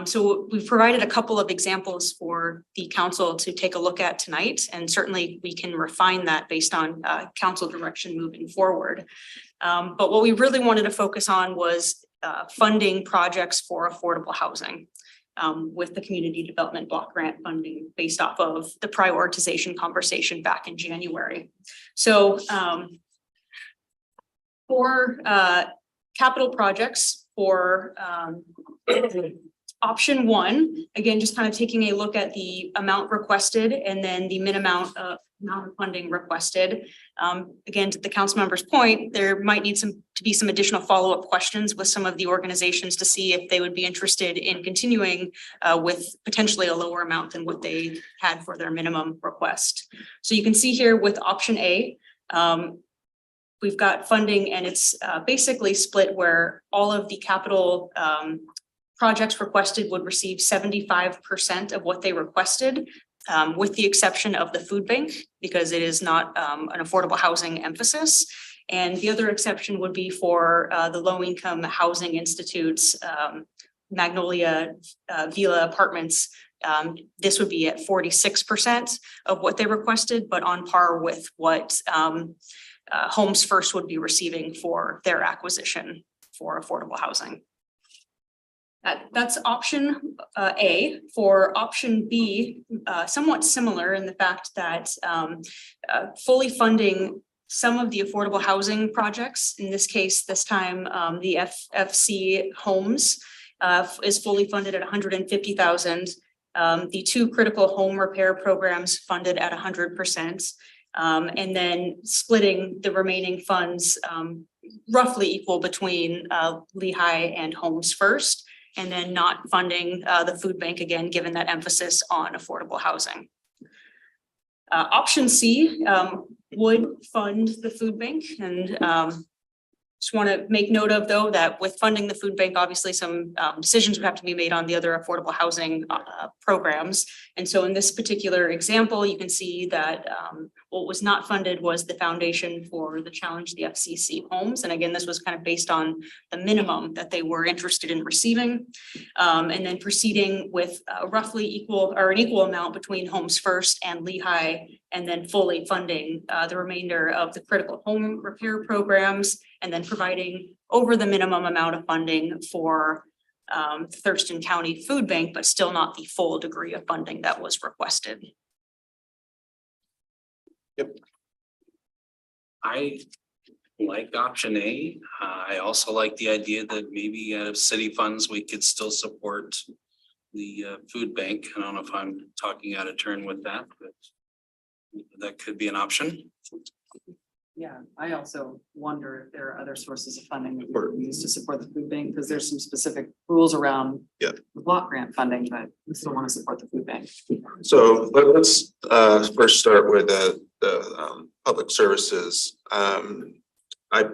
So we've provided a couple of examples for the council to take a look at tonight, and certainly we can refine that based on council direction moving forward. But what we really wanted to focus on was funding projects for affordable housing. With the community development block grant funding based off of the prioritization conversation back in January. So for capital projects for option one, again, just kind of taking a look at the amount requested and then the minimum amount of funding requested. Again, to the council member's point, there might need to be some additional follow-up questions with some of the organizations to see if they would be interested in continuing with potentially a lower amount than what they had for their minimum request. So you can see here with option A, we've got funding, and it's basically split where all of the capital projects requested would receive 75% of what they requested. With the exception of the food bank, because it is not an affordable housing emphasis. And the other exception would be for the low-income housing institutes, Magnolia Villa Apartments. This would be at 46% of what they requested, but on par with what Homes First would be receiving for their acquisition for affordable housing. That's option A. For option B, somewhat similar in the fact that fully funding some of the affordable housing projects, in this case, this time the FFC Homes is fully funded at $150,000. The two critical home repair programs funded at 100%, and then splitting the remaining funds roughly equal between Lehigh and Homes First. And then not funding the food bank again, given that emphasis on affordable housing. Option C would fund the food bank, and just want to make note of though that with funding the food bank, obviously some decisions would have to be made on the other affordable housing programs. And so in this particular example, you can see that what was not funded was the foundation for the Challenge the FCC Homes. And again, this was kind of based on the minimum that they were interested in receiving. And then proceeding with roughly equal or an equal amount between Homes First and Lehigh, and then fully funding the remainder of the critical home repair programs, and then providing over the minimum amount of funding for Thurston County Food Bank, but still not the full degree of funding that was requested. Yep. I like option A. I also like the idea that maybe out of city funds, we could still support the food bank. I don't know if I'm talking out of turn with that, but that could be an option. Yeah, I also wonder if there are other sources of funding that we can use to support the food bank, because there's some specific rules around the block grant funding, but we still want to support the food bank. So let's first start with the public services. I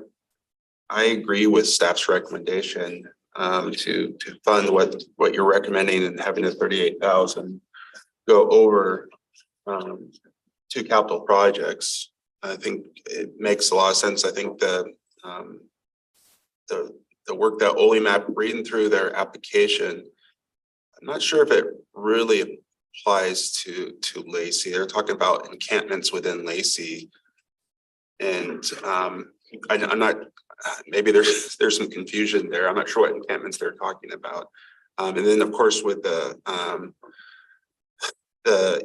I agree with staff's recommendation to fund what you're recommending and having a 38,000 go over to capital projects. I think it makes a lot of sense. I think the work that Olimap reading through their application, I'm not sure if it really applies to Lacey. They're talking about encampments within Lacey. And I'm not, maybe there's some confusion there. I'm not sure what encampments they're talking about. And then of course with the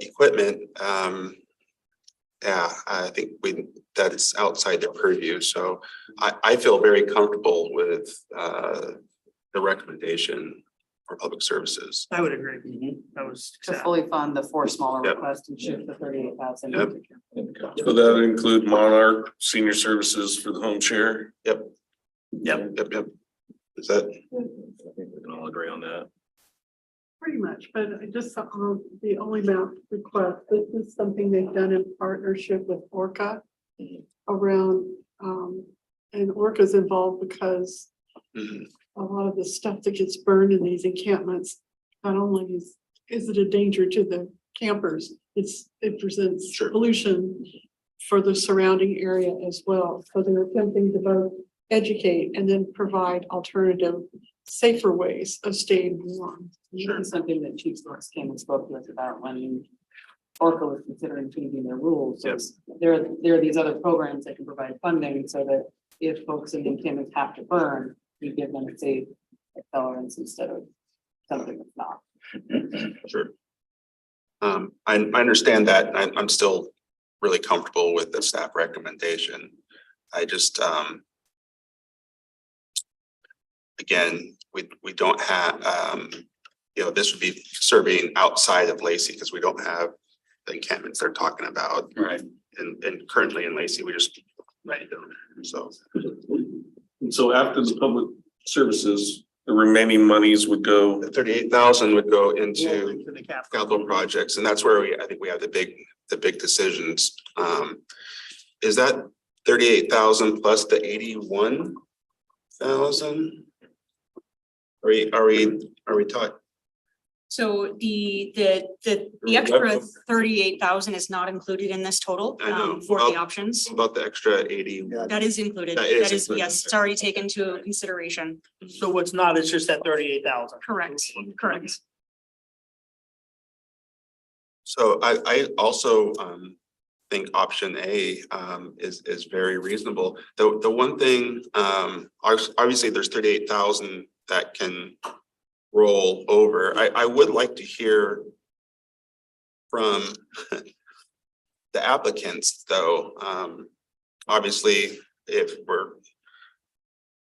equipment, yeah, I think that's outside their purview. So I feel very comfortable with the recommendation for public services. I would agree. That was. To fully fund the 4 smaller Yep. requests and shift the 38,000. Yep. So that would include Monarch, senior services for the home share. Yep. Is that? I think we can all agree on that. Pretty much, but I just saw the only map request, this is something they've done in partnership with Orca around, and Orca's involved because a lot of the stuff that gets burned in these encampments, not only is it a danger to the campers, it presents Sure. pollution for the surrounding area as well. So they're attempting to both educate and then provide alternative, safer ways of staying warm. Sure. Something that Chief Brooks came and spoke to us about when Orca was considering changing their rules. So there are these other programs that can provide funding so that if folks in the encampments have to burn, we give them safe accelerants instead of something that's not. Sure. I understand that. I'm still really comfortable with the staff recommendation. I just, again, we don't have, this would be serving outside of Lacey because we don't have the encampments they're talking about. Right. And currently in Lacey, we just, so. So after the public services, the remaining monies would go. The 38,000 would go into the capital. capital projects, and that's where I think we have the big decisions. Is that 38,000 plus the 81,000? Are we talking? So the extra 38,000 is not included in this total I know. for the Well, options. About the extra 80? That is included. That is That is, included. yes, it's already taken into consideration. So what's not, it's just that 38,000. Correct. So I also think option A is very reasonable. The one thing, obviously there's 38,000 that can roll over. I would like to hear from the applicants though. Obviously, if we're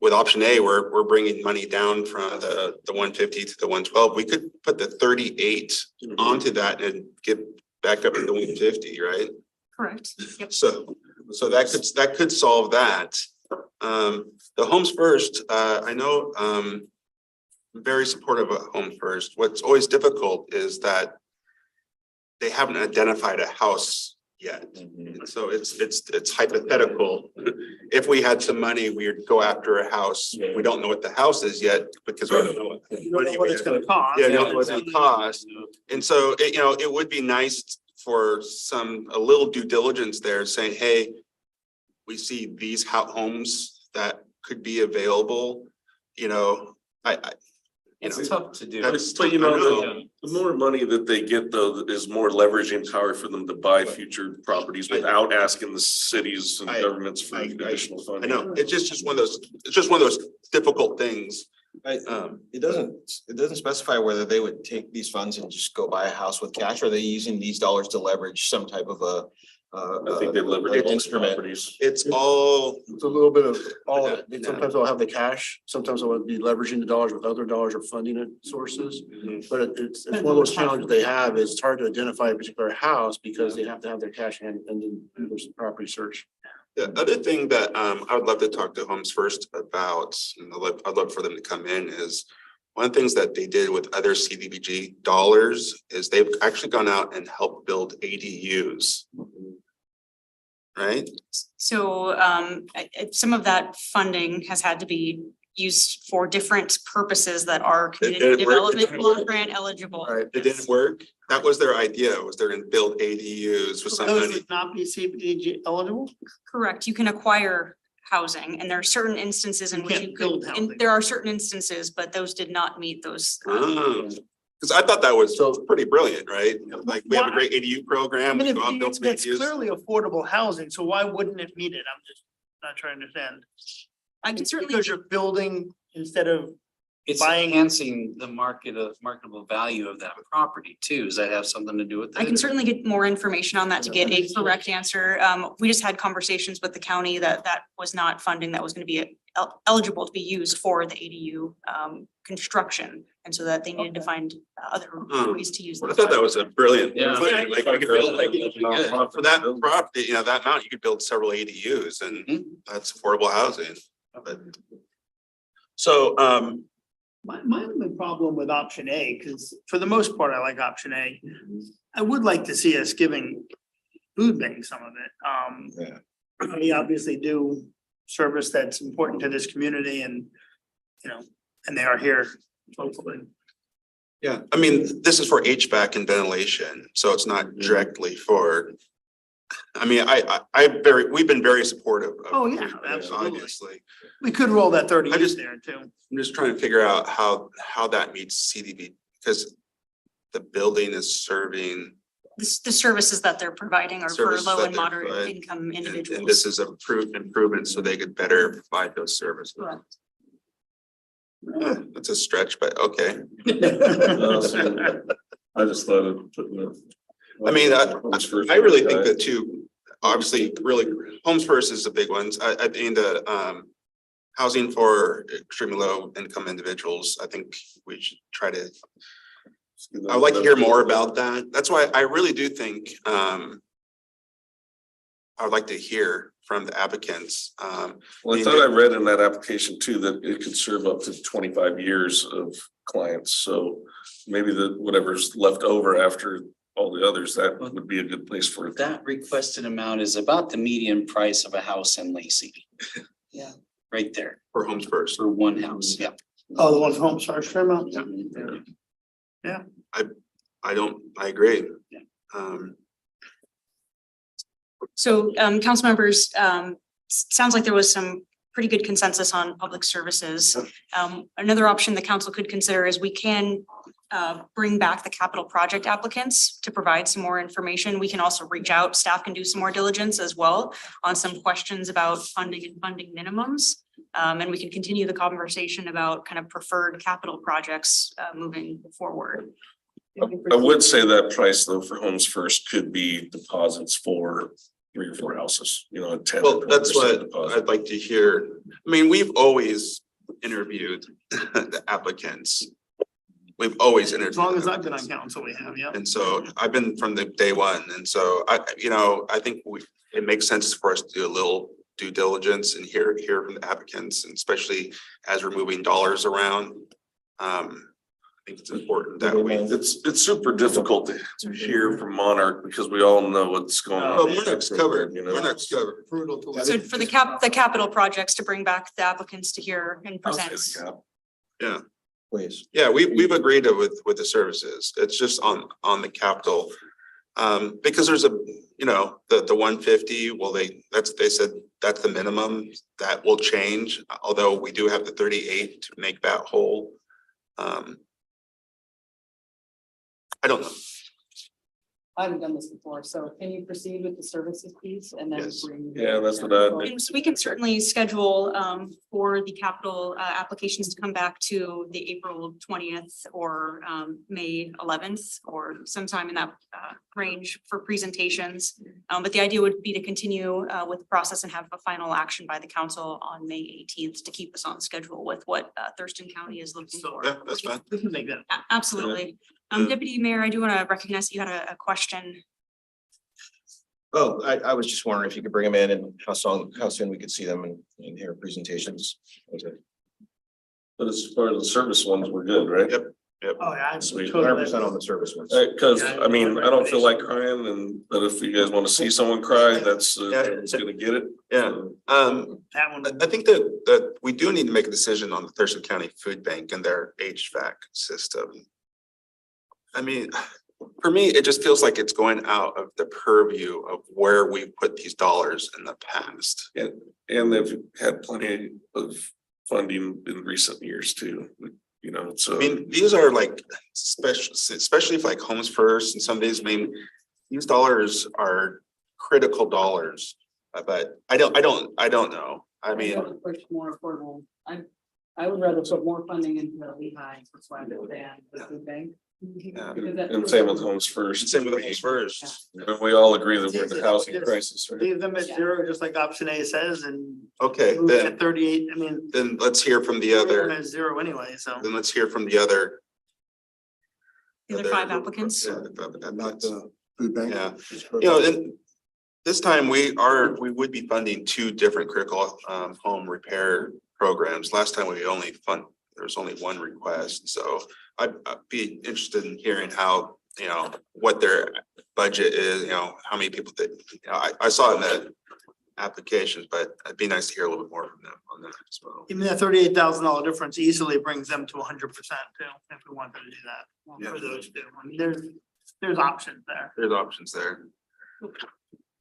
with option A, we're bringing money down from the 150 to the 112. We could put the 38 onto that and get back up to the 150, right? Correct. Yep. So that could solve that. The Homes First, I know, I'm very supportive of Home First. What's always difficult is that they haven't identified a house yet. And so it's hypothetical. If we had some money, we would go after a house. We don't know what the house is yet because we don't know what What it's gonna cost. Yeah, don't know what it's gonna cost. And so, it would be nice for a little due diligence there saying, hey, we see these homes that could be available, It's tough to do. But the more money that they get though, is more leveraging power for them to buy future properties without asking the cities and governments for additional I funding. know, it's just one of those difficult things. It doesn't specify whether they would take these funds and just go buy a house with cash, or are they using these dollars to leverage some type of I think they leverage both instrument. properties. It's all, It's a little bit of all, of it. Sometimes they'll have the cash, sometimes they'll be leveraging the dollars with other dollars or funding it sources. But it's one of those challenges they have is it's hard to identify a particular house because they have to have their cash hand and then there's the property search. the other thing that I would love to talk to Homes First about, and I'd love for them to come in, is one of the things that they did with other CDBG dollars is they've actually gone out and helped build ADUs. right? So some of that funding has had to be used for different purposes that are community didn't work. It development didn't block work. grant eligible. Right, it didn't work. That was their idea, was they're gonna build ADUs with some Those money. would not be CDBG eligible? Correct, you can acquire housing and there are certain instances in You which can't you build could, housing. and there are certain instances, but those did not meet those. Cause I thought that was pretty brilliant, right? Like, we have a great ADU I program. mean, we go out and build if some that's ADUs. clearly affordable housing, so why wouldn't it meet it? I'm just not trying to understand. I can certainly, Because you're building instead of It's buying- enhancing the marketable value of that property too. Does that have something to do with it? I can certainly get more information on that to get a correct answer. We just had conversations with the county that that was not funding that was gonna be eligible to be used for the ADU construction. And so that they needed to find other ways to use. I thought that was a brilliant. Yeah. plan. Like, you could build, like, for that property, you know, that amount, you could build several ADUs and that's affordable housing. But- So, My only problem with option A, because for the most part, I like option A. I would like to see us giving food bank some of it. We obviously do service that's important to this community and, you know, and they are here locally. yeah, I mean, this is for HVAC and ventilation, so it's not directly for. I mean, we've been very supportive of. Oh, yeah, of this, absolutely. Obviously, We could roll that 30 I years just- there too. I'm just trying to figure out how that meets CDB, because the building is serving. The services that they're providing are for Services low that and they're moderate providing, income And individuals. this is a improvement so they could better provide those services. Correct. That's a stretch, but okay. I just thought of putting the. I mean, Homes First I really think guy. that too, obviously, really, Homes First is the big ones. I mean, the housing for extremely low income individuals, I think we should try to. I would like to hear more about that. That's why I really do think I would like to hear from the applicants. Well, I thought I read in that application too, that it could serve up to 25 years of clients, so maybe whatever's left over after all the others, that would be a good place for it. That requested amount is about the median price of a house in Lacey. Yeah. Right there For Homes First. for one house. Yeah. Oh, the one from Homes First Fairmount? I agree. Yeah. So, council members, sounds like there was some pretty good consensus on public services. Another option the council could consider is we can bring back the capital project applicants to provide some more information. We can also reach out, staff can do some more diligence as well on some questions about funding and funding minimums. And we can continue the conversation about kind of preferred capital projects moving forward. I would say that price though for Homes First could be deposits for 3 or 4 houses, you know, 10. Well, that's 20% what deposit. I'd like to hear. I mean, we've always interviewed the applicants. We've always interviewed. As long as them. I've been on council, we have, yeah. And so I've been from the day one. And so I think it makes sense for us to do a little due diligence and hear from the applicants, and especially as we're moving dollars around. I think it's important that we. It's super difficult to hear from Monarch because we all know what's going on. Oh, Monarch's covered. You know? Monarch's covered. Brutal to. So for the capital projects to bring back the applicants to hear and I'll say present. the cap. Yeah. Please. Yeah, we've agreed with the services. It's just on the capital. Because there's the 150, well, they said that's the minimum. That will change, although we do have the 38 to make that whole. I don't know. I haven't done this before, so can you proceed with the services piece and then Yes. bring? Yeah, that's what I'd And so we can certainly schedule for the capital applications to come back to the April 20th or May 11th or sometime in that range for presentations. But the idea would be to continue with the process and have a final action by the council on May 18th to keep us on schedule with what Thurston County is looking for. Yeah, that's fine. We can make that. Absolutely. Deputy Mayor, I do want to recognize that you had a question. Oh, I was just wondering if you could bring them in and how soon we could see them and hear presentations. Okay. But as far as the service ones, we're good, right? Yep. Yep. Oh, yeah. I'm Sweet. totally- 100% on the service ones. Cause I mean, I don't feel like crying but if you guys wanna see someone cry, that's, it's gonna get it. Yeah, That one. I think that we do need to make a decision on the Thurston County Food Bank and their HVAC system. I mean, for me, it just feels like it's going out of the purview of where we put these dollars in the past. And they've had plenty of funding in recent years too, you know, so. I mean, these are like special, especially if like Homes First and some of these, I mean, these dollars are critical dollars. But I don't know. I mean, I'd rather push more affordable. I would rather put more funding into the Lehigh, that's why than the food bank. Yeah. Because that- And same with Homes First. same with Homes First. And we all agree that we're in a housing crisis, right? Leave them at zero, just like option A says, and Okay, move then at 38, I mean. then let's hear from the leave them other, at zero anyway, so. then let's hear from the other. The other 5 applicants. Yeah, the other Not applicants. the food bank. Yeah. You know, and this time we would be funding 2 different critical home repair programs. Last time there was only 1 request, so I'd be interested in hearing how, you know, what their budget is, you know, how many people that, you know, I saw it in the applications, but it'd be nice to hear a little bit more from them on that as well. Even that $38,000 difference easily brings them to 100% too, if we wanted to do that Yeah. for those two. I mean, there's options there. There's options there.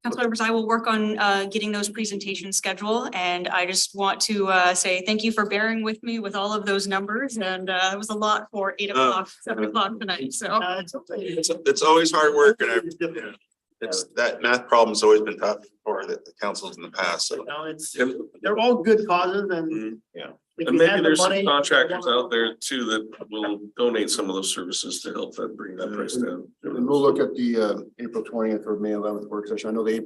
Council members, I will work on getting those presentations scheduled, and I just want to say thank you for bearing with me with all of those numbers, and it was a lot for 8 o'clock, 7 o'clock tonight, so. It's okay. It's always hard work and it's that math problem's always been tough for the councils in the past, so. No, it's, And they're all good causes and. Mhm. Yeah. if and we had maybe the there's some money- contractors out there too that will donate some of those services to help that bring that price down. And we'll look at the April 20th or May 11th work session. I know the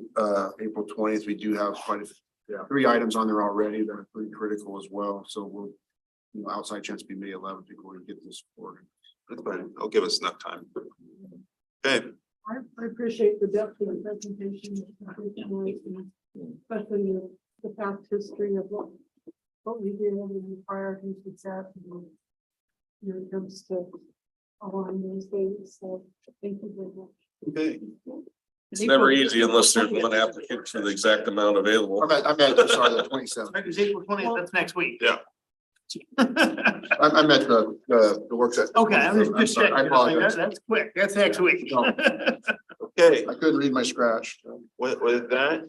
April 20th, we do have quite a 3 items on there already that are pretty critical as well. So we'll, you know, outside chance to be May 11th before we get this forward. That's fine. It'll give us enough time. Okay, I appreciate the depth of the presentation. Especially the past history of what we did and the priorities we set. And when it comes to align those things, so thank you very much. okay. It's never easy unless there's one applicant for the exact amount available. I'm at, sorry, the 27th. It's April 20th, that's next week. Yeah. I'm at the work session. Okay, I'm just sorry, checking. I apologize. That's quick. That's next week. No. Okay, I couldn't read my scratch. with that,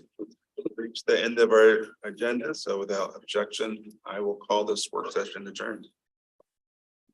reach the end of our agenda. So without objection, I will call this work session adjourned.